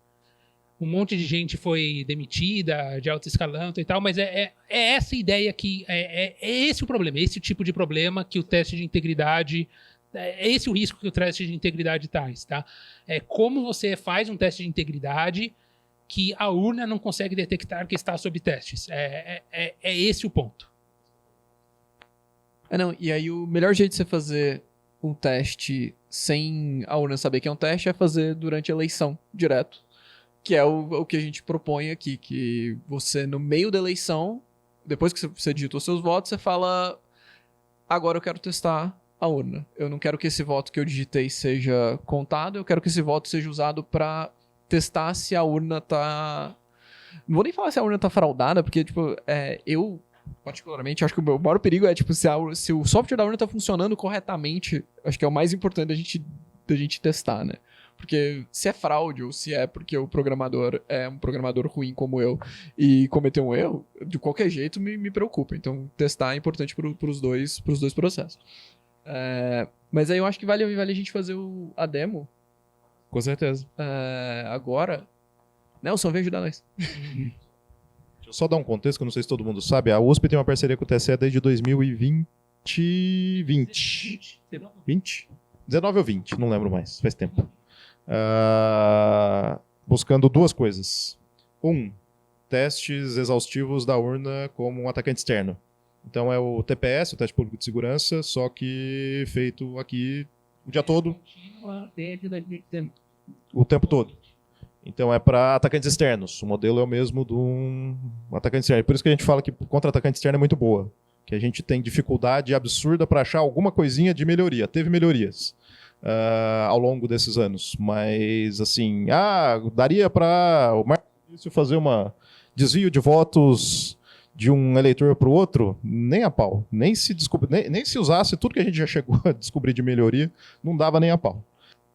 Um monte de gente foi demitida, de alto escalão e tal, mas é essa ideia que... É esse o problema, esse o tipo de problema que o teste de integridade... É esse o risco que o teste de integridade traz, tá? É como você faz um teste de integridade que a urna não consegue detectar que está sob testes. É esse o ponto. E aí o melhor jeito de você fazer um teste sem a urna saber que é um teste é fazer durante a eleição, direto. Que é o que a gente propõe aqui, que você, no meio da eleição, depois que você digitou seus votos, você fala, agora eu quero testar a urna. Eu não quero que esse voto que eu digitei seja contado, eu quero que esse voto seja usado para testar se a urna tá... Não vou nem falar se a urna tá fraudada, porque, tipo, eu, particularmente, acho que o maior perigo é, tipo, se o software da urna tá funcionando corretamente, acho que é o mais importante da gente testar, né? Porque se é fraude ou se é porque o programador é um programador ruim como eu e cometeu um erro, de qualquer jeito me preocupa. Então, testar é importante para os dois processos. Mas aí eu acho que vale a gente fazer a demo. Com certeza. Agora. Nelson, vem ajudar nós. Deixa eu só dar um contexto, que eu não sei se todo mundo sabe. A USP tem uma parceria com o TSE desde 2020. 20? 19 ou 20, não lembro mais, faz tempo. Buscando duas coisas. Testes exaustivos da urna como um atacante externo. Então é o TPS, o Teste Público de Segurança, só que feito aqui o dia todo. O tempo todo. Então é para atacantes externos. O modelo é o mesmo de um atacante externo. Por isso que a gente fala que contra atacante externo é muito boa. Que a gente tem dificuldade absurda para achar alguma coisinha de melhoria. Teve melhorias ao longo desses anos. Mas, assim, daria para o Marco fazer uma desvio de votos de um eleitor para o outro, nem a pau. Nem se usasse tudo que a gente já chegou a descobrir de melhoria, não dava nem a pau.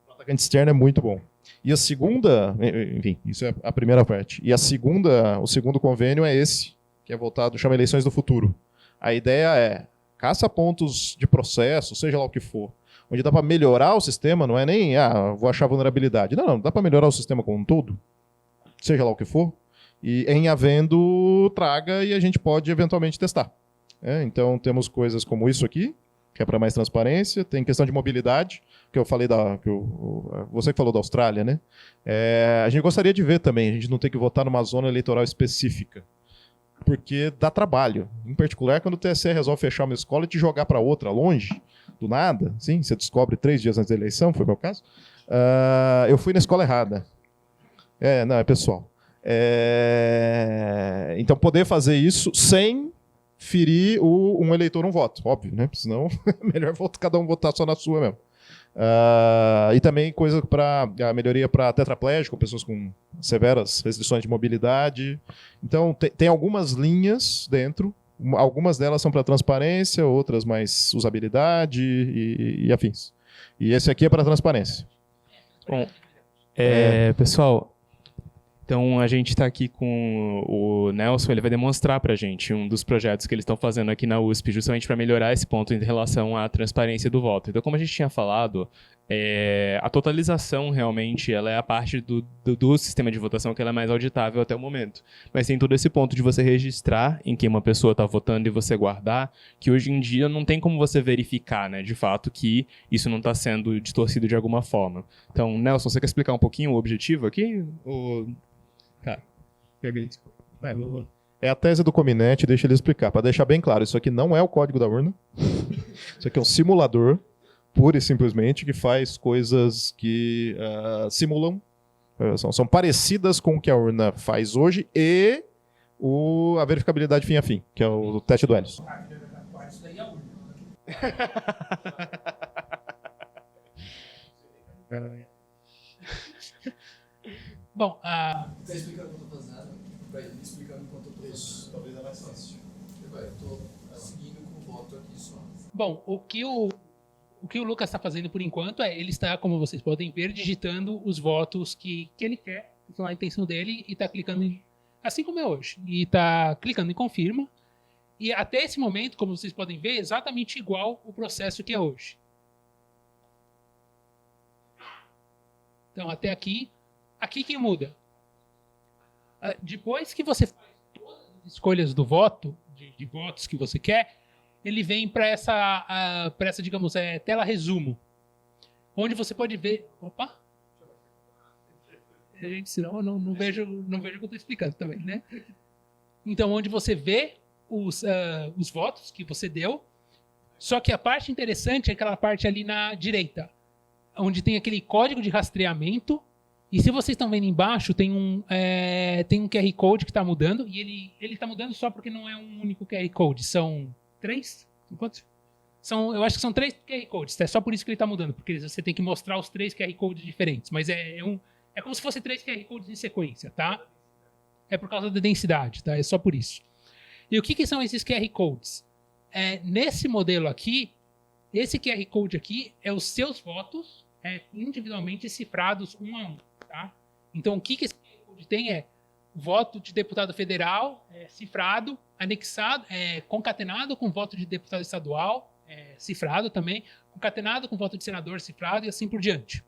O atacante externo é muito bom. E a segunda, enfim, isso é a primeira parte. E o segundo convênio é esse, que é voltado, chama Eleições do Futuro. A ideia é, caça pontos de processo, seja lá o que for, onde dá para melhorar o sistema, não é nem, vou achar vulnerabilidade. Não, dá para melhorar o sistema como um todo, seja lá o que for, e em havendo, traga e a gente pode eventualmente testar. Então temos coisas como isso aqui, que é para mais transparência, tem questão de mobilidade, que eu falei você que falou da Austrália, né? A gente gostaria de ver também, a gente não tem que votar numa zona eleitoral específica, porque dá trabalho. Em particular, quando o TSE resolve fechar uma escola e te jogar para outra, longe, do nada, sim, você descobre 3 dias antes da eleição, foi o meu caso. Eu fui na escola errada. Não, é pessoal. Então, poder fazer isso sem ferir um eleitor um voto, óbvio, né? Senão é melhor cada um votar só na sua mesmo. E também coisa para a melhoria para tetraplégico, pessoas com severas restrições de mobilidade. Então, tem algumas linhas dentro, algumas delas são para transparência, outras mais usabilidade e afins. E esse aqui é para transparência. Bom, pessoal, então a gente está aqui com o Nelson, ele vai demonstrar para a gente um dos projetos que eles estão fazendo aqui na USP, justamente para melhorar esse ponto em relação à transparência do voto. Então, como a gente tinha falado, a totalização realmente ela é a parte do sistema de votação que ela é mais auditável até o momento. Mas tem todo esse ponto de você registrar em quem uma pessoa está votando e você guardar, que hoje em dia não tem como você verificar, né, de fato, que isso não está sendo distorcido de alguma forma. Então, Nelson, você quer explicar um pouquinho o objetivo aqui? Cara, é a tese do Cominet, deixa ele explicar. Para deixar bem claro, isso aqui não é o código da urna. Isso aqui é um simulador, pura e simplesmente, que faz coisas que simulam, são parecidas com o que a urna faz hoje e a verificabilidade fim a fim, que é o teste do Ellison. Bom, Tá explicando o que eu tô fazendo, vai explicando enquanto eu tô fazendo. Talvez é mais fácil. Eu tô seguindo com o voto aqui só. bom, o que o Lucas está fazendo por enquanto ele está, como vocês podem ver, digitando os votos que ele quer, que são a intenção dele, e está clicando em, assim como é hoje, e está clicando em confirma. E até esse momento, como vocês podem ver, é exatamente igual o processo que é hoje. Então, até aqui que muda. Depois que você faz todas as escolhas do voto, de votos que você quer, ele vem para essa, digamos, tela resumo, onde você pode ver... Opa! Gente, senão eu não vejo o que eu estou explicando também, né? Então, onde você vê os votos que você deu, só que a parte interessante é aquela parte ali na direita, onde tem aquele código de rastreamento. E se vocês estão vendo embaixo, tem um QR Code que está mudando, e ele está mudando só porque não é um único QR Code, são 3? Quantos? Eu acho que são 3 QR Codes, é só por isso que ele está mudando, porque você tem que mostrar os 3 QR Codes diferentes, mas é como se fosse 3 QR Codes em sequência, tá? É por causa da densidade, tá? É só por isso. E o que são esses QR Codes? Nesse modelo aqui, esse QR Code aqui é os seus votos individualmente cifrados um a um. Tá? Então, o que esse QR Code tem voto de deputado federal cifrado, anexado, concatenado com voto de deputado estadual, cifrado também, concatenado com voto de senador cifrado e assim por diante.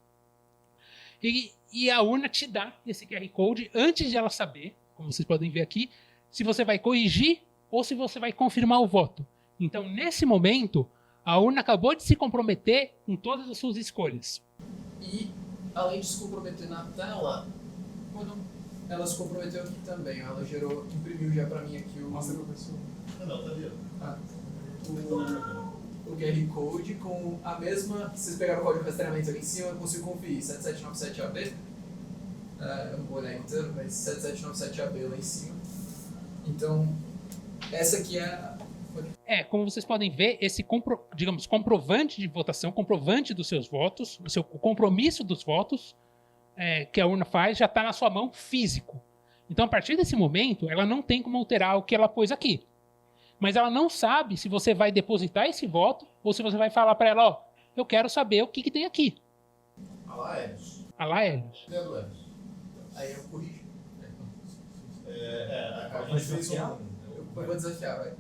E a urna te dá esse QR Code antes de ela saber, como vocês podem ver aqui, se você vai corrigir ou se você vai confirmar o voto. Então, nesse momento, a urna acabou de se comprometer com todas as suas escolhas. E, além de se comprometer na tela, ela se comprometeu aqui também. Ela imprimiu já pra mim aqui o... Mostra pra pessoa. Não, tá vendo? O QR Code com a mesma... Vocês pegaram o código de rastreamento ali em cima, eu consigo conferir. 7797AB. Eu não vou olhar inteiro, mas 7797AB lá em cima. Então, essa aqui como vocês podem ver, esse comprovante de votação, comprovante dos seus votos, o compromisso dos votos que a urna faz, já está na sua mão físico. Então, a partir desse momento, ela não tem como alterar o que ela pôs aqui. Mas ela não sabe se você vai depositar esse voto ou se você vai falar para ela, ó, eu quero saber o que tem aqui. Alá, Helios. Alá, Helios. Entendo, Helios. Aí eu corrijo. A gente fez Eu vou desafiar, vai.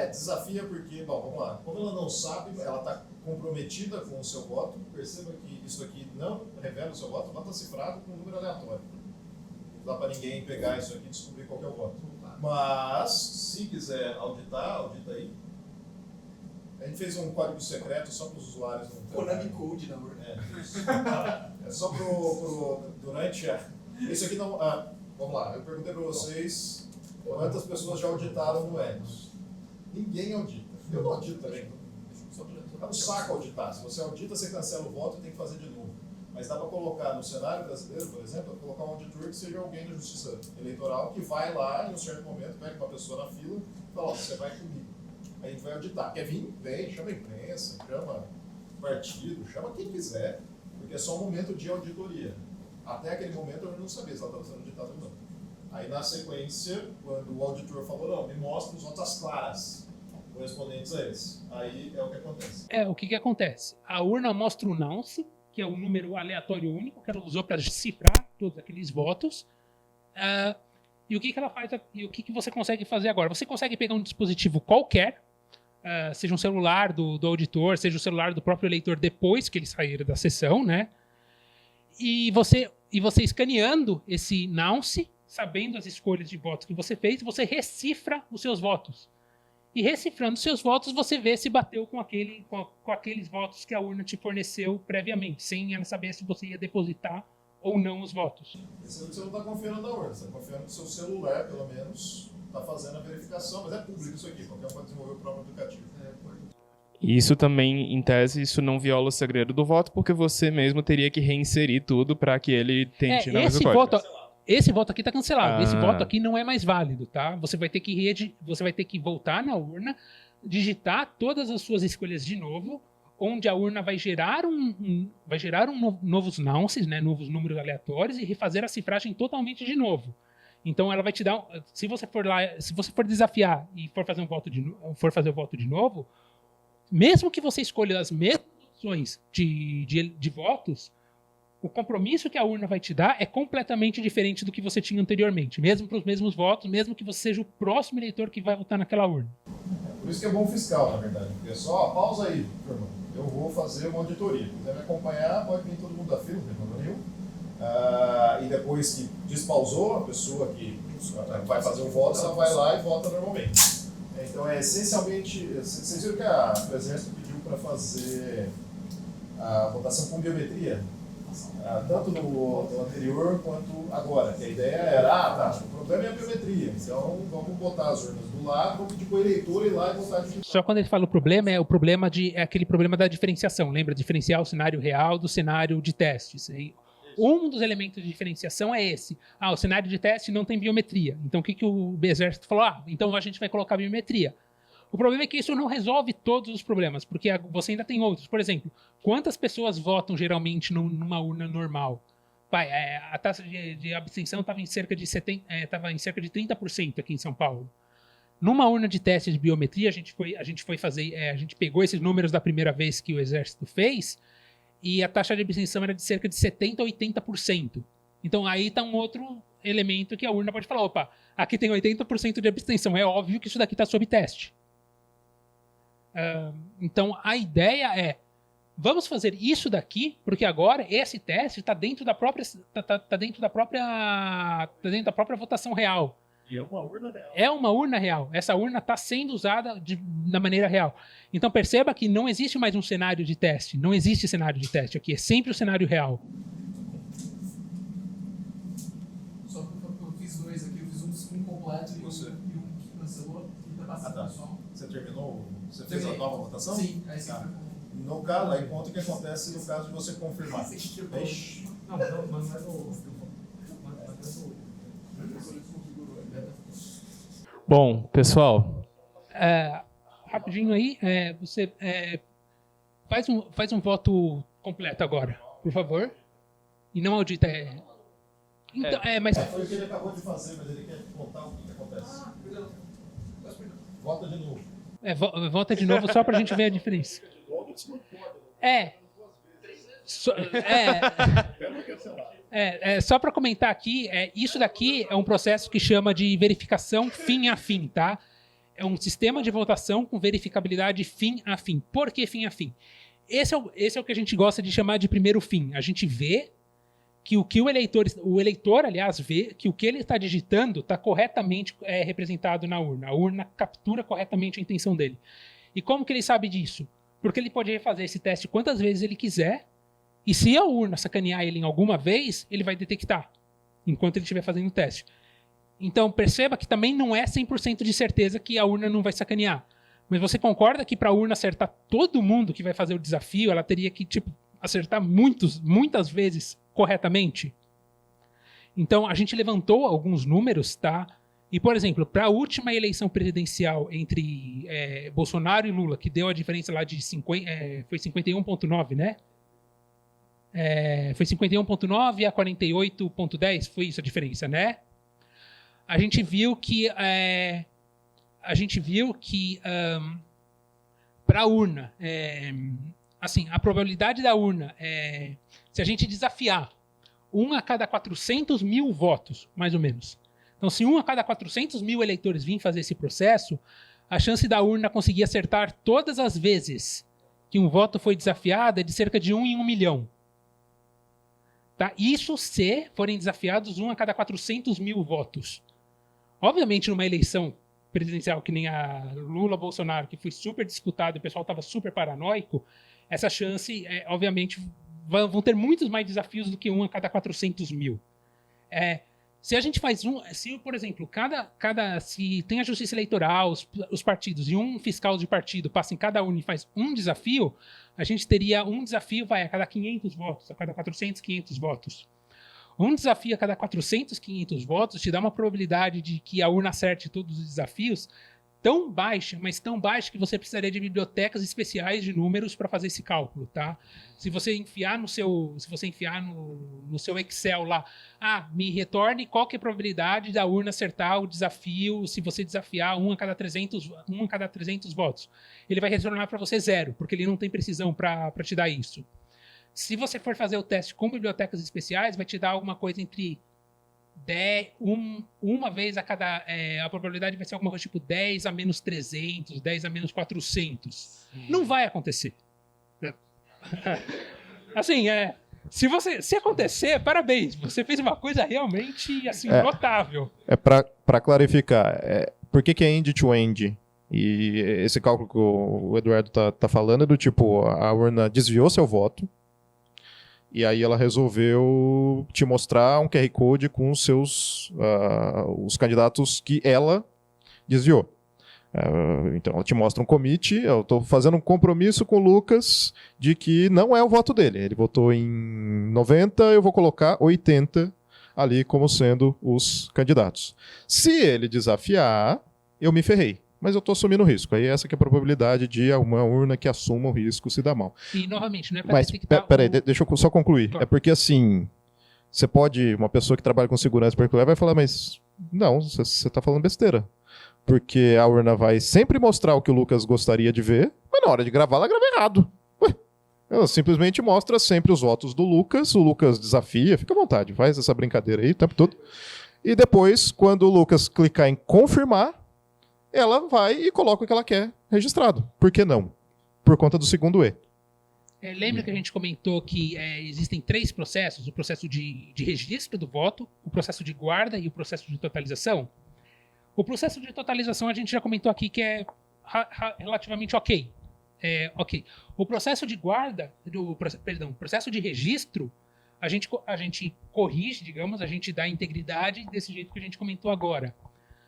Desafia porque, bom, vamos lá. Como ela não sabe, ela está comprometida com o seu voto. Perceba que isso aqui não revela o seu voto, o voto está cifrado com um número aleatório. Não dá para ninguém pegar isso aqui e descobrir qual que é o voto. Mas, se quiser auditar, audita aí. A gente fez um código secreto só para os usuários não Konami Code na urna. É só durante a... Isso aqui não... vamos lá, eu perguntei para vocês quantas pessoas já auditaram no Helios. Ninguém audita. Eu não audito também. É um saco auditar. Se você audita, você cancela o voto e tem que fazer de novo. Mas dá para colocar no cenário brasileiro, por exemplo, colocar um auditor que seja alguém da Justiça Eleitoral que vai lá em um certo momento, pega uma pessoa na fila e fala, ó, você vai comigo. Aí a gente vai auditar. Quer vir? Vem, chama a imprensa, chama partido, chama quem quiser, porque é só um momento de auditoria. Até aquele momento eu não sabia se ela estava sendo auditada ou não. Aí na sequência, quando o auditor falou, não, me mostra os votos claras correspondentes a eles. Aí é o que acontece. O que acontece? A urna mostra o nonce, que é um número aleatório único, que ela usou para cifrar todos aqueles votos. E o que ela faz? E o que você consegue fazer agora? Você consegue pegar um dispositivo qualquer, seja um celular do auditor, seja o celular do próprio eleitor depois que ele sair da sessão, né? E você escaneando esse nonce, sabendo as escolhas de votos que você fez, você recifra os seus votos. E recifrando seus votos, você vê se bateu com aqueles votos que a urna te forneceu previamente, sem ela saber se você ia depositar ou não os votos. Você não está confiando na urna, você está confiando no seu celular, pelo menos, está fazendo a verificação, mas é público isso aqui, qualquer um pode desenvolver o próprio aplicativo. E isso também, em tese, isso não viola o segredo do voto, porque você mesmo teria que reinserir tudo para que ele tente não Esse voto aqui está cancelado. Esse voto aqui não é mais válido, tá? Você vai ter que voltar na urna, digitar todas as suas escolhas de novo, onde a urna vai gerar novos nonces, né, novos números aleatórios e refazer a cifragem totalmente de novo. Então ela vai te dar, se você for desafiar e for fazer o voto de novo, mesmo que você escolha as mesmas opções de votos, o compromisso que a urna vai te dar é completamente diferente do que você tinha anteriormente, mesmo para os mesmos votos, mesmo que você seja o próximo eleitor que vai votar naquela urna. Por isso que é bom fiscal, na verdade, porque é só, pausa aí, turma, eu vou fazer uma auditoria. Se quiser me acompanhar, pode vir todo mundo da fila, não tem problema nenhum. E depois que despausou, a pessoa que vai fazer o voto, ela vai lá e vota normalmente. Então, essencialmente, vocês viram que o Exército pediu para fazer a votação com biometria? Tanto no anterior quanto agora. Que a ideia era, o problema é a biometria, então vamos botar as urnas do lado, vamos pedir para o eleitor ir lá e votar de... Só quando ele fala o problema, é aquele problema da diferenciação. Lembra? Diferenciar o cenário real do cenário de testes. Um dos elementos de diferenciação é esse. O cenário de teste não tem biometria. Então o que o Exército falou? Então a gente vai colocar biometria. O problema é que isso não resolve todos os problemas, porque você ainda tem outros. Por exemplo, quantas pessoas votam geralmente numa urna normal? A taxa de abstenção estava em cerca de 30% aqui em São Paulo. Numa urna de teste de biometria, a gente pegou esses números da primeira vez que o Exército fez, e a taxa de abstenção era de cerca de 70% a 80%. Então aí está um outro elemento que a urna pode falar, opa, aqui tem 80% de abstenção, é óbvio que isso daqui está sob teste. Então a ideia é, vamos fazer isso daqui, porque agora esse teste está dentro da própria votação real. E é uma urna real. É uma urna real. Essa urna está sendo usada da maneira real. Então perceba que não existe mais um cenário de teste. Não existe cenário de teste aqui. É sempre o cenário real. Só porque eu fiz dois aqui. Eu fiz um completo e um que cancelou. E tá passando pessoal. Você terminou? Você fez a nova votação? Sim. Aí sim. No caso, aí conta o que acontece no caso de você confirmar. Não, mas não é do... Bom, pessoal. Rapidinho aí, você faz um voto completo agora, por favor. E não audita. Então, mas Foi o que ele acabou de fazer, mas ele quer contar o que acontece. Volta de novo. Volta de novo só pra gente ver a diferença. Só para comentar aqui, isso daqui é um processo que chama de verificação fim a fim, tá? É um sistema de votação com verificabilidade fim a fim. Por que fim a fim? Esse é o que a gente gosta de chamar de primeiro fim. A gente vê que o eleitor, aliás, vê que o que ele está digitando está corretamente representado na urna. A urna captura corretamente a intenção dele. E como que ele sabe disso? Porque ele pode refazer esse teste quantas vezes ele quiser, e se a urna sacanear ele em alguma vez, ele vai detectar, enquanto ele estiver fazendo o teste. Então, perceba que também não é 100% de certeza que a urna não vai sacanear. Mas você concorda que para a urna acertar todo mundo que vai fazer o desafio, ela teria que acertar muitas vezes corretamente? Então, a gente levantou alguns números, tá? E, por exemplo, para a última eleição presidencial entre Bolsonaro e Lula, que deu a diferença lá de foi 51,9, né? Foi 51,9 a 48,10, foi isso a diferença, né? A gente viu que para a urna, assim, a probabilidade da urna, se a gente desafiar 1 a cada 400 mil votos, mais ou menos. Então, se 1 a cada 400 mil eleitores vir fazer esse processo, a chance da urna conseguir acertar todas as vezes que um voto foi desafiado é de cerca de 1 em 1 milhão. Tá? Isso se forem desafiados 1 a cada 400 mil votos. Obviamente, numa eleição presidencial que nem a Lula-Bolsonaro, que foi super disputado e o pessoal estava super paranoico, essa chance, obviamente, vão ter muitos mais desafios do que 1 a cada 400 mil. Se a gente faz se, por exemplo, se tem a justiça eleitoral, os partidos, e um fiscal de partido passa em cada urna e faz um desafio, a gente teria um desafio a cada 500 votos, a cada 400, 500 votos. Um desafio a cada 400, 500 votos te dá uma probabilidade de que a urna acerte todos os desafios tão baixa, mas tão baixa que você precisaria de bibliotecas especiais de números para fazer esse cálculo, tá? Se você enfiar no seu Excel lá, me retorne qual que é a probabilidade da urna acertar o desafio se você desafiar 1 a cada 300 votos. Ele vai retornar para você 0, porque ele não tem precisão para te dar isso. Se você for fazer o teste com bibliotecas especiais, vai te dar alguma coisa entre 10, uma vez a cada... a probabilidade vai ser alguma coisa tipo 10 a menos 300, 10 a menos 400. Não vai acontecer. Assim, se acontecer, parabéns. Você fez uma coisa realmente assim, notável. Para clarificar, por que é end-to-end? E esse cálculo que o Eduardo tá falando é do tipo, a urna desviou seu voto, e aí ela resolveu te mostrar um QR Code com os candidatos que ela desviou. Então ela te mostra um commit, eu estou fazendo um compromisso com o Lucas de que não é o voto dele. Ele votou em 90, eu vou colocar 80 ali como sendo os candidatos. Se ele desafiar, eu me ferrei. Mas eu estou assumindo o risco. Aí essa que é a probabilidade de uma urna que assuma o risco se dá mal. E, novamente, não é para Mas, peraí, deixa eu só concluir. Claro. É porque, assim, uma pessoa que trabalha com segurança particular vai falar, mas não, você está falando besteira. Porque a urna vai sempre mostrar o que o Lucas gostaria de ver, mas na hora de gravar, ela grava errado. Ela simplesmente mostra sempre os votos do Lucas, o Lucas desafia, fica à vontade, faz essa brincadeira aí o tempo todo. E depois, quando o Lucas clicar em confirmar, ela vai e coloca o que ela quer registrado. Por que não? Por conta do segundo E. Lembra que a gente comentou que existem 3 processos, o processo de registro do voto, o processo de guarda e o processo de totalização? O processo de totalização a gente já comentou aqui que é relativamente ok. Ok. O processo de guarda, o processo de registro, a gente corrige, digamos, a gente dá integridade desse jeito que a gente comentou agora.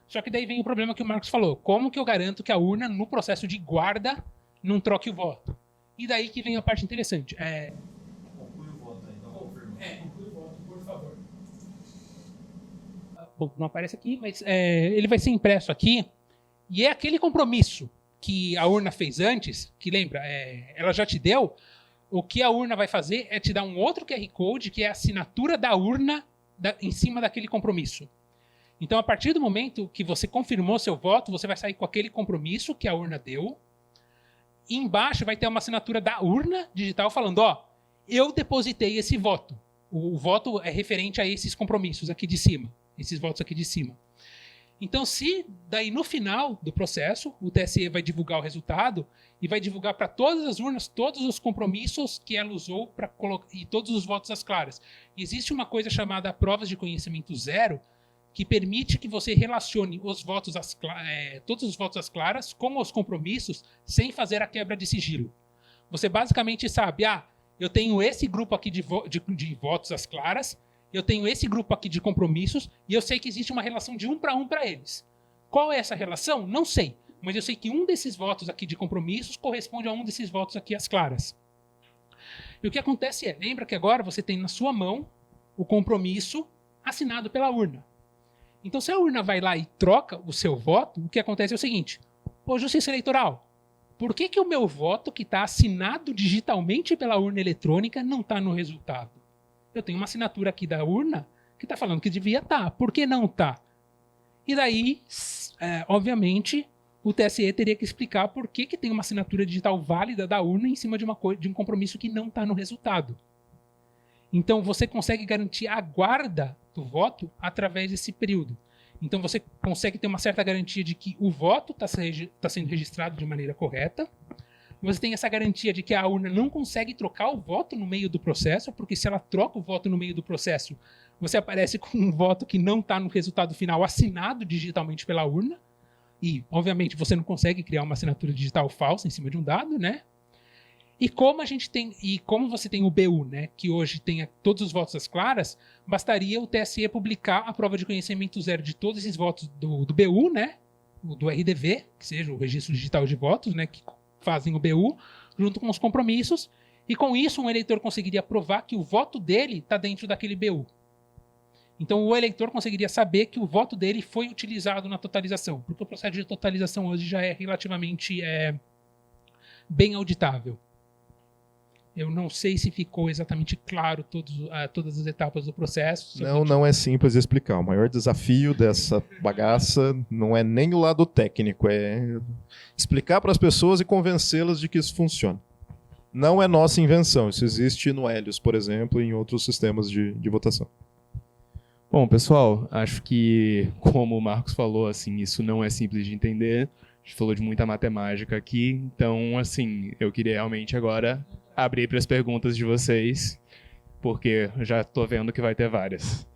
Só que daí vem o problema que o Marcos falou. Como que eu garanto que a urna, no processo de guarda, não troque o voto? E daí que vem a parte interessante. Conclui o voto aí, então confirma. Conclui o voto, por favor. Bom, não aparece aqui, mas ele vai ser impresso aqui. E é aquele compromisso que a urna fez antes, que lembra, ela já te deu. O que a urna vai fazer é te dar um outro QR Code, que é a assinatura da urna em cima daquele compromisso. Então, a partir do momento que você confirmou seu voto, você vai sair com aquele compromisso que a urna deu. E embaixo vai ter uma assinatura da urna digital falando, eu depositei esse voto. O voto é referente a esses compromissos aqui de cima, esses votos aqui de cima. Então, se daí no final do processo, o TSE vai divulgar o resultado e vai divulgar para todas as urnas todos os compromissos que ela usou para colocar e todos os votos às claras. E existe uma coisa chamada provas de conhecimento zero, que permite que você relacione os votos todos os votos às claras com os compromissos sem fazer a quebra de sigilo. Você basicamente sabe, eu tenho esse grupo aqui de votos às claras, eu tenho esse grupo aqui de compromissos e eu sei que existe uma relação de 1 para eles. Qual é essa relação? Não sei, mas eu sei que um desses votos aqui de compromissos corresponde a um desses votos aqui às claras. E o que acontece lembra que agora você tem na sua mão o compromisso assinado pela urna. Então, se a urna vai lá e troca o seu voto, o que acontece é o seguinte, Justiça Eleitoral, por que o meu voto, que está assinado digitalmente pela urna eletrônica, não está no resultado? Eu tenho uma assinatura aqui da urna que está falando que devia estar. Por que não está? E daí, obviamente, o TSE teria que explicar por que tem uma assinatura digital válida da urna em cima de um compromisso que não está no resultado. Então, você consegue garantir a guarda do voto através desse período. Então, você consegue ter uma certa garantia de que o voto está sendo registrado de maneira correta. Você tem essa garantia de que a urna não consegue trocar o voto no meio do processo, porque se ela troca o voto no meio do processo, você aparece com um voto que não está no resultado final assinado digitalmente pela urna. E, obviamente, você não consegue criar uma assinatura digital falsa em cima de um dado, né? E como você tem o BU, né, que hoje tem todos os votos às claras, bastaria o TSE publicar a prova de conhecimento zero de todos esses votos do BU, né, do RDV, que seja o Registro Digital de Votos, né, que fazem o BU, junto com os compromissos, e com isso um eleitor conseguiria provar que o voto dele está dentro daquele BU. Então o eleitor conseguiria saber que o voto dele foi utilizado na totalização, porque o processo de totalização hoje já é relativamente bem auditável. Eu não sei se ficou exatamente claro todas as etapas do processo. Não é simples de explicar. O maior desafio dessa bagaça não é nem o lado técnico, é explicar para as pessoas e convencê-las de que isso funciona. Não é nossa invenção. Isso existe no Helios, por exemplo, e em outros sistemas de votação. Bom, pessoal, acho que, como o Marcos falou, assim, isso não é simples de entender. A gente falou de muita matemática aqui, então, assim, eu queria realmente agora abrir para as perguntas de vocês, porque eu já estou vendo que vai ter várias.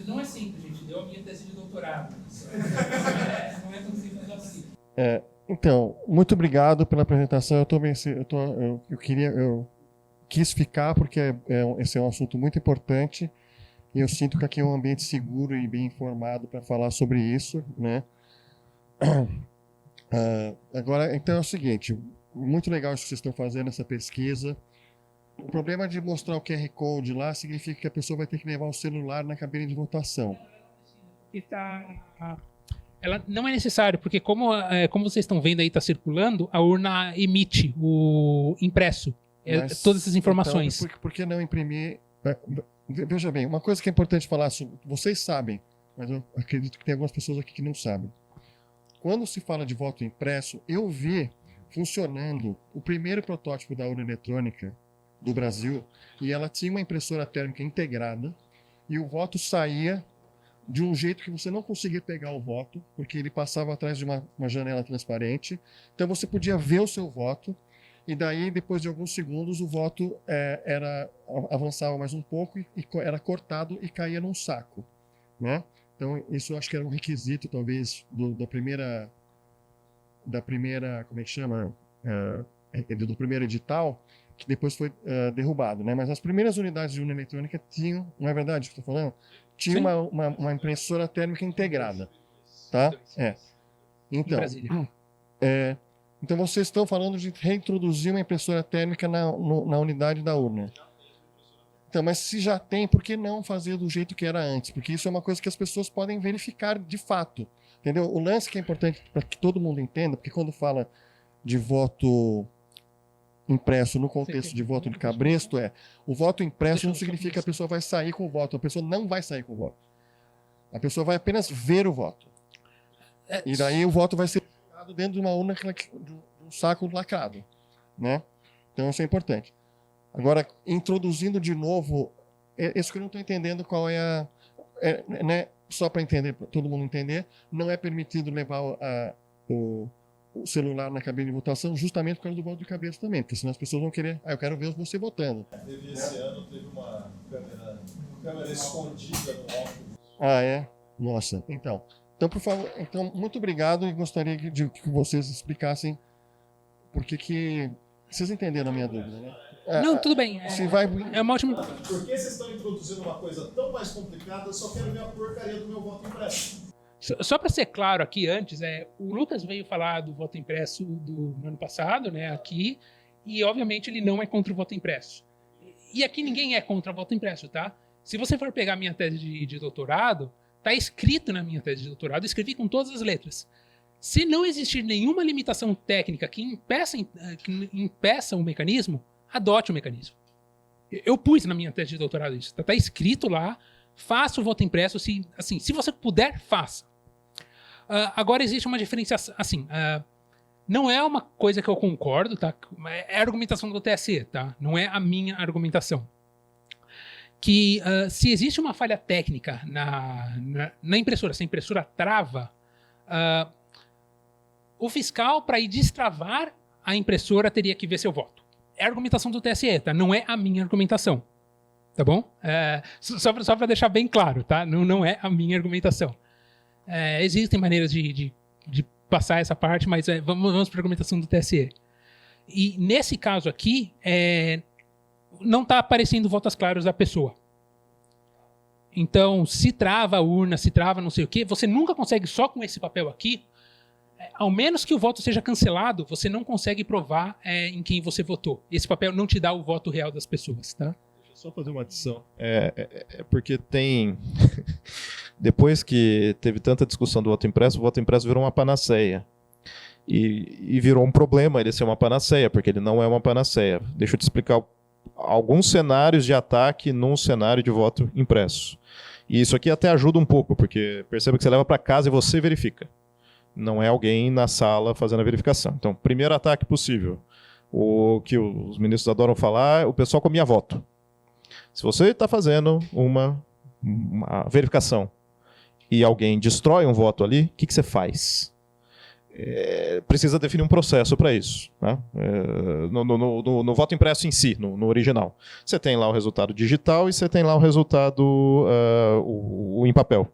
Não é simples, gente. Deu a minha tese de doutorado. Não é tão simples assim. Então, muito obrigado pela apresentação. Eu quis ficar porque esse é um assunto muito importante e eu sinto que aqui é um ambiente seguro e bem informado para falar sobre isso, né? Agora, então é o seguinte, muito legal isso que vocês estão fazendo, essa pesquisa. O problema de mostrar o QR Code lá significa que a pessoa vai ter que levar o celular na cabine de votação. Ela não é necessário, porque como vocês estão vendo aí, está circulando, a urna emite o impresso, todas essas informações. Então, por que não imprimir? Veja bem, uma coisa que é importante falar, vocês sabem, mas eu acredito que tem algumas pessoas aqui que não sabem. Quando se fala de voto impresso, eu vi funcionando o primeiro protótipo da urna eletrônica do Brasil, e ela tinha uma impressora térmica integrada, e o voto saía de um jeito que você não conseguia pegar o voto, porque ele passava atrás de uma janela transparente. Então você podia ver o seu voto, e daí, depois de alguns segundos, o voto avançava mais um pouco e era cortado e caía num saco, né? Então, isso eu acho que era um requisito, talvez, da primeira, como é que chama? Do primeiro edital, que depois foi derrubado, né? Mas as primeiras unidades de urna eletrônica tinham, não é verdade o que eu estou falando? Tinha uma impressora térmica integrada, tá? Então vocês estão falando de reintroduzir uma impressora térmica na unidade da urna. Então, mas se já tem, por que não fazer do jeito que era antes? Porque isso é uma coisa que as pessoas podem verificar de fato. Entendeu? O lance que é importante para que todo mundo entenda, porque quando fala de voto impresso no contexto de voto de cabresto o voto impresso não significa que a pessoa vai sair com o voto. A pessoa não vai sair com o voto. A pessoa vai apenas ver o voto. E daí o voto vai ser colocado dentro de uma urna, de um saco lacrado, né? Então isso é importante. Agora, introduzindo de novo, isso que eu não estou entendendo qual é né? Só para entender, para todo mundo entender, não é permitido levar o celular na cabine de votação justamente por causa do voto de cabeça também, porque senão as pessoas vão querer, eu quero ver você votando. Teve esse ano, teve uma câmera escondida no óculos. Ah, é? Nossa, então, por favor, muito obrigado e gostaria de que vocês explicassem por que vocês entenderam a minha dúvida, né? Não, tudo bem. É uma ótima... Por que vocês estão introduzindo uma coisa tão mais complicada? Eu só quero ver a porcaria do meu voto impresso. Só para ser claro aqui antes, o Lucas veio falar do voto impresso do ano passado, né, aqui, e obviamente ele não é contra o voto impresso. E aqui ninguém é contra o voto impresso, tá? Se você for pegar minha tese de doutorado, tá escrito na minha tese de doutorado, escrevi com todas as letras. Se não existir nenhuma limitação técnica que impeça o mecanismo, adote o mecanismo. Eu pus na minha tese de doutorado isso. Tá escrito lá, faça o voto impresso, se você puder, faça. Agora existe uma diferenciação, não é uma coisa que eu concordo, tá? É a argumentação do TSE, tá? Não é a minha argumentação. Que se existe uma falha técnica na impressora, se a impressora trava, o fiscal, para ir destravar a impressora, teria que ver seu voto. É a argumentação do TSE, tá? Não é a minha argumentação. Tá bom? Só para deixar bem claro, tá? Não é a minha argumentação. Existem maneiras de passar essa parte, mas vamos para a argumentação do TSE. E nesse caso aqui, não está aparecendo votos claros da pessoa. Então, se trava a urna, se trava não sei o quê, você nunca consegue só com esse papel aqui, ao menos que o voto seja cancelado, você não consegue provar em quem você votou. Esse papel não te dá o voto real das pessoas, tá? Só fazer uma adição. Porque tem... Depois que teve tanta discussão do voto impresso, o voto impresso virou uma panaceia. E virou um problema ele ser uma panaceia, porque ele não é uma panaceia. Deixa eu te explicar alguns cenários de ataque num cenário de voto impresso. E isso aqui até ajuda um pouco, porque perceba que você leva para casa e você verifica. Não é alguém na sala fazendo a verificação. Então, primeiro ataque possível. O que os ministros adoram falar, o pessoal comia voto. Se você está fazendo uma verificação e alguém destrói um voto ali, o que você faz? Precisa definir um processo para isso. Né? No voto impresso em si, no original. Você tem lá o resultado digital e você tem lá o resultado o em papel.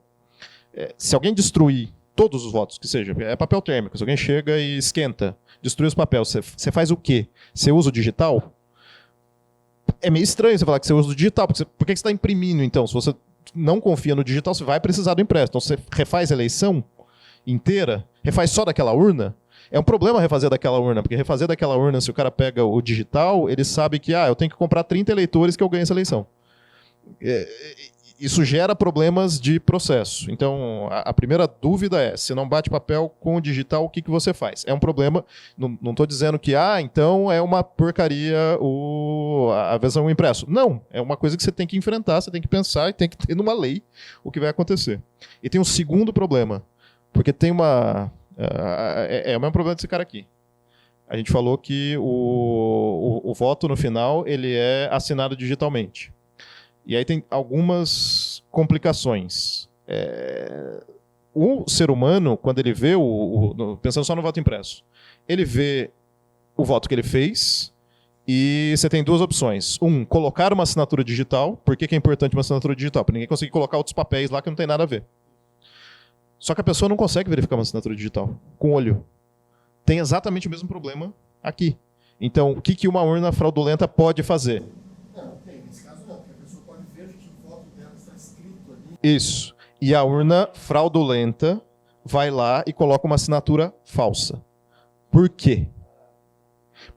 Se alguém destruir todos os votos, que seja, é papel térmico, se alguém chega e esquenta, destrui os papéis, você faz o quê? Você usa o digital? É meio estranho você falar que você usa o digital, por que você está imprimindo então? Se você não confia no digital, você vai precisar do impresso. Então você refaz a eleição inteira, refaz só daquela urna. É um problema refazer daquela urna, porque refazer daquela urna, se o cara pega o digital, ele sabe que eu tenho que comprar 30 eleitores que eu ganho essa eleição. Isso gera problemas de processo. Então, a primeira dúvida é, se não bate papel com o digital, o que você faz? É um problema, não estou dizendo que, então é uma porcaria a versão impresso. Não, é uma coisa que você tem que enfrentar, você tem que pensar e tem que ter numa lei o que vai acontecer. E tem um segundo problema, porque tem é o mesmo problema desse cara aqui. A gente falou que o voto no final ele é assinado digitalmente. E aí tem algumas complicações. O ser humano, quando ele vê, pensando só no voto impresso, ele vê o voto que ele fez e você tem duas opções. Colocar uma assinatura digital. Por que é importante uma assinatura digital? Para ninguém conseguir colocar outros papéis lá que não tem nada a ver. Só que a pessoa não consegue verificar uma assinatura digital com o olho. Tem exatamente o mesmo problema aqui. Então, o que uma urna fraudulenta pode fazer? Isso. E a urna fraudulenta vai lá e coloca uma assinatura falsa. Por quê?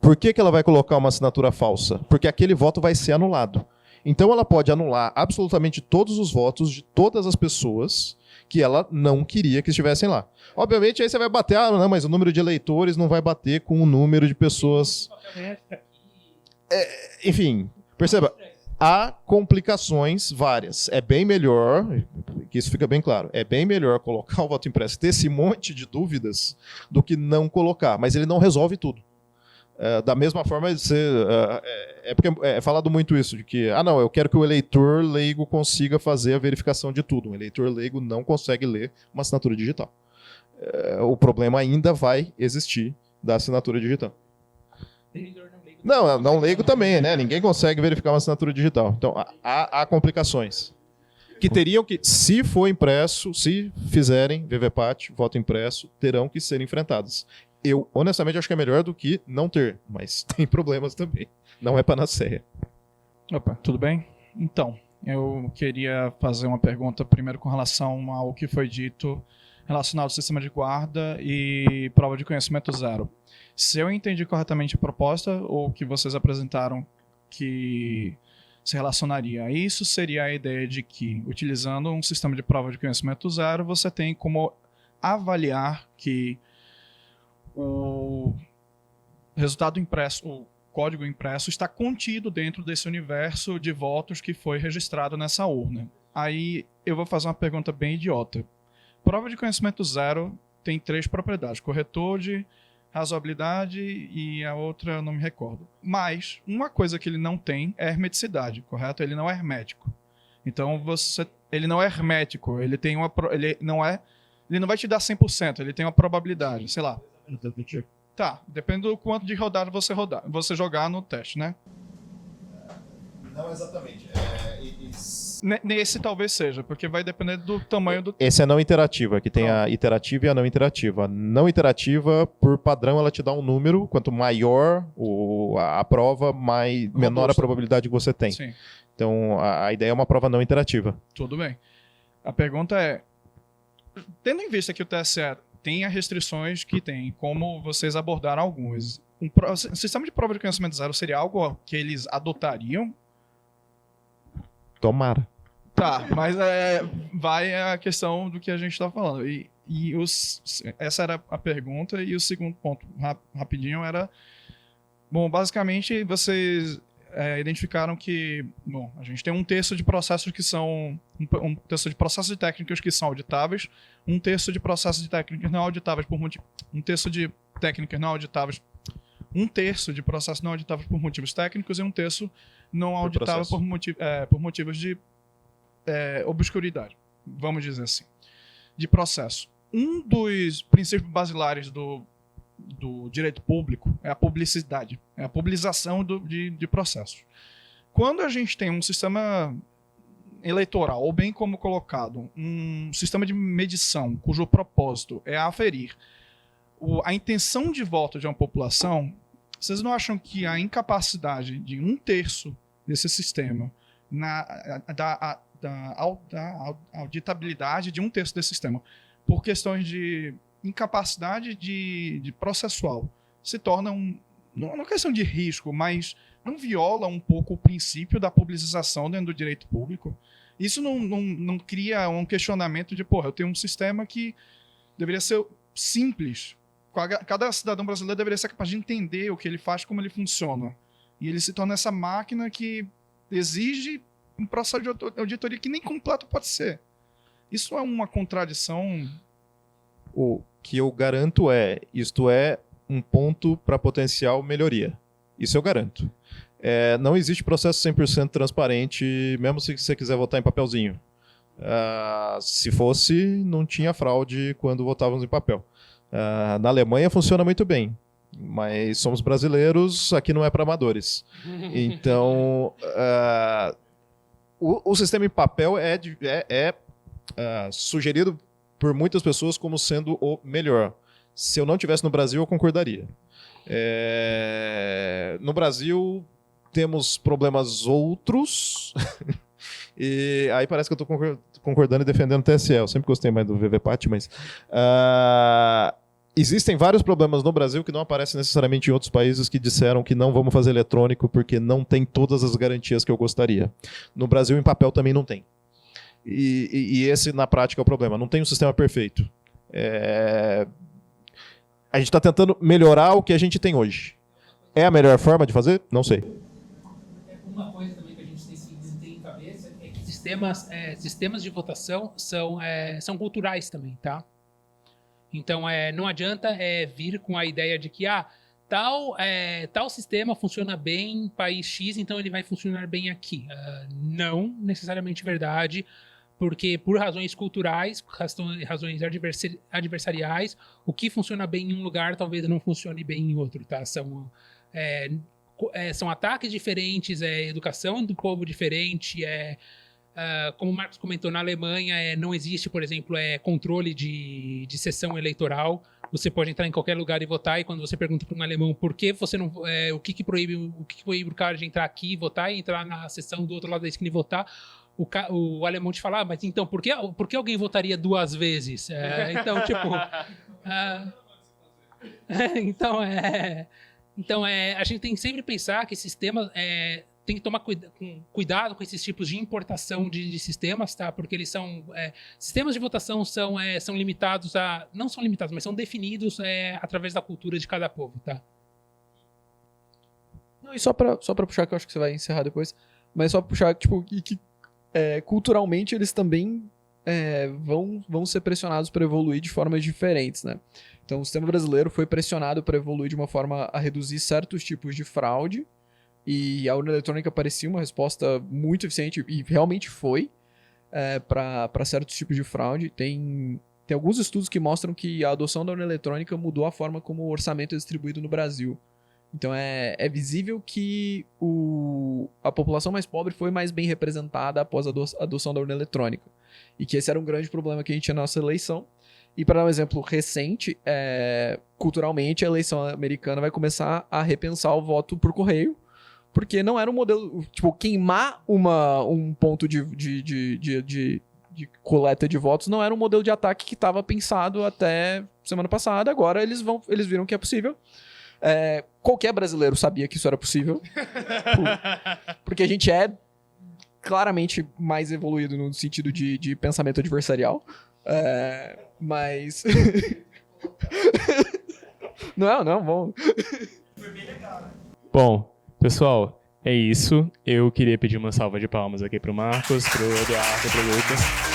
Por que ela vai colocar uma assinatura falsa? Porque aquele voto vai ser anulado. Então ela pode anular absolutamente todos os votos de todas as pessoas que ela não queria que estivessem lá. Obviamente aí você vai bater, mas o número de eleitores não vai bater com o número de pessoas. Enfim, perceba, há complicações várias. É bem melhor, que isso fica bem claro, é bem melhor colocar o voto impresso e ter esse monte de dúvidas do que não colocar, mas ele não resolve tudo. Da mesma forma, porque é falado muito isso, de que, não, eu quero que o eleitor leigo consiga fazer a verificação de tudo. O eleitor leigo não consegue ler uma assinatura digital. O problema ainda vai existir da assinatura digital. Não leigo também, né? Ninguém consegue verificar uma assinatura digital. Então, há complicações. Que teriam que, se for impresso, se fizerem VVPAT, voto impresso, terão que ser enfrentadas. Eu, honestamente, acho que é melhor do que não ter, mas tem problemas também. Não é panaceia. Opa, tudo bem? Então, eu queria fazer uma pergunta primeiro com relação ao que foi dito relacionado ao sistema de guarda e prova de conhecimento zero. Se eu entendi corretamente a proposta, ou que vocês apresentaram que se relacionaria a isso, seria a ideia de que, utilizando um sistema de prova de conhecimento zero, você tem como avaliar que o resultado impresso, o código impresso, está contido dentro desse universo de votos que foi registrado nessa urna. Aí eu vou fazer uma pergunta bem idiota. Prova de conhecimento zero tem 3 propriedades: corretude, razoabilidade e a outra eu não me recordo. Mas uma coisa que ele não tem é hermeticidade, correto? Ele não é hermético. Então ele não é hermético, ele tem ele não vai te dar 100%, ele tem uma probabilidade, sei lá. Tá, depende do quanto de rodada você jogar no teste, né? Não exatamente. Nesse talvez seja, porque vai depender do tamanho do... Esse é não interativa, aqui tem a iterativa e a não interativa. A não interativa, por padrão, ela te dá um número, quanto maior a prova, menor a probabilidade que você tem. Sim. Então, a ideia é uma prova não interativa. Tudo bem. A pergunta é, tendo em vista que o TSE tem as restrições que tem, como vocês abordaram algumas, um sistema de prova de conhecimento zero seria algo que eles adotariam? Tomara. Tá, mas vai a questão do que a gente está falando. Essa era a pergunta, e o segundo ponto, rapidinho, era... Bom, basicamente, vocês identificaram que... Bom, a gente tem um terço de processos que são... Um terço de processos técnicos que são auditáveis, um terço de processos de técnicas não auditáveis por um terço de técnicas não auditáveis, um terço de processos não auditáveis por motivos técnicos e um terço não auditável por motivos de obscuridade, vamos dizer assim, de processo. Um dos princípios basilares do direito público é a publicidade, é a publicização de processos. Quando a gente tem um sistema eleitoral, ou bem como colocado, um sistema de medição cujo propósito é aferir a intenção de voto de uma população, vocês não acham que a incapacidade de um terço desse sistema da auditabilidade de um terço desse sistema por questões de incapacidade de processual se torna não questão de risco, mas não viola um pouco o princípio da publicização dentro do direito público? Isso não cria um questionamento de, eu tenho um sistema que deveria ser simples. Cada cidadão brasileiro deveria ser capaz de entender o que ele faz, como ele funciona. E ele se torna essa máquina que exige um processo de auditoria que nem completo pode ser. Isso é uma contradição? O que eu garanto isto é um ponto para potencial melhoria. Isso eu garanto. Não existe processo 100% transparente, mesmo se você quiser votar em papelzinho. Se fosse, não tinha fraude quando votávamos em papel. Na Alemanha funciona muito bem, mas somos brasileiros, aqui não é para amadores. Então, o sistema em papel é sugerido por muitas pessoas como sendo o melhor. Se eu não tivesse no Brasil, eu concordaria. No Brasil, temos problemas outros, e aí parece que eu estou concordando e defendendo o TSE. Eu sempre gostei mais do VVPAT, mas... existem vários problemas no Brasil que não aparecem necessariamente em outros países que disseram que não vamos fazer eletrônico porque não tem todas as garantias que eu gostaria. No Brasil, em papel, também não tem. E esse, na prática, é o problema. Não tem um sistema perfeito. A gente está tentando melhorar o que a gente tem hoje. É a melhor forma de fazer? Não sei. sistemas de votação são culturais também, tá? Então, não adianta vir com a ideia de que tal sistema funciona bem em país X, então ele vai funcionar bem aqui. Não necessariamente verdade, porque por razões culturais, razões adversariais, o que funciona bem em um lugar talvez não funcione bem em outro, tá? São ataques diferentes, educação do povo diferente, como o Marcos comentou, na Alemanha não existe, por exemplo, controle de sessão eleitoral. Você pode entrar em qualquer lugar e votar, e quando você pergunta para um alemão por que você não, o que proíbe o cara de entrar aqui, votar e entrar na sessão do outro lado da esquina e votar, o alemão te fala, mas então, por que alguém votaria 2 vezes? Então, tipo... Então, a gente tem que sempre pensar que sistemas... tem que tomar cuidado com esses tipos de importação de sistemas, tá? Porque eles são... sistemas de votação são limitados a... Não são limitados, mas são definidos através da cultura de cada povo, tá? Não, e só pra puxar, que eu acho que você vai encerrar depois, mas só pra puxar, tipo, que culturalmente eles também vão ser pressionados para evoluir de formas diferentes, né? Então, o sistema brasileiro foi pressionado para evoluir de uma forma a reduzir certos tipos de fraude, e a urna eletrônica parecia uma resposta muito eficiente, e realmente foi, para certos tipos de fraude. Tem alguns estudos que mostram que a adoção da urna eletrônica mudou a forma como o orçamento é distribuído no Brasil. Então é visível que a população mais pobre foi mais bem representada após a adoção da urna eletrônica. E que esse era um grande problema que a gente tinha na nossa eleição. E para dar um exemplo recente, culturalmente a eleição americana vai começar a repensar o voto por correio, porque não era um modelo... Tipo, queimar um ponto de coleta de votos não era um modelo de ataque que estava pensado até semana passada. Agora eles viram que é possível. Qualquer brasileiro sabia que isso era possível. Porque a gente é claramente mais evoluído no sentido de pensamento adversarial. Mas... Não, bom. Foi bem legal, né? Bom, pessoal, é isso. Eu queria pedir uma salva de palmas aqui pro Marcos, pro Eduardo, pro Lucas.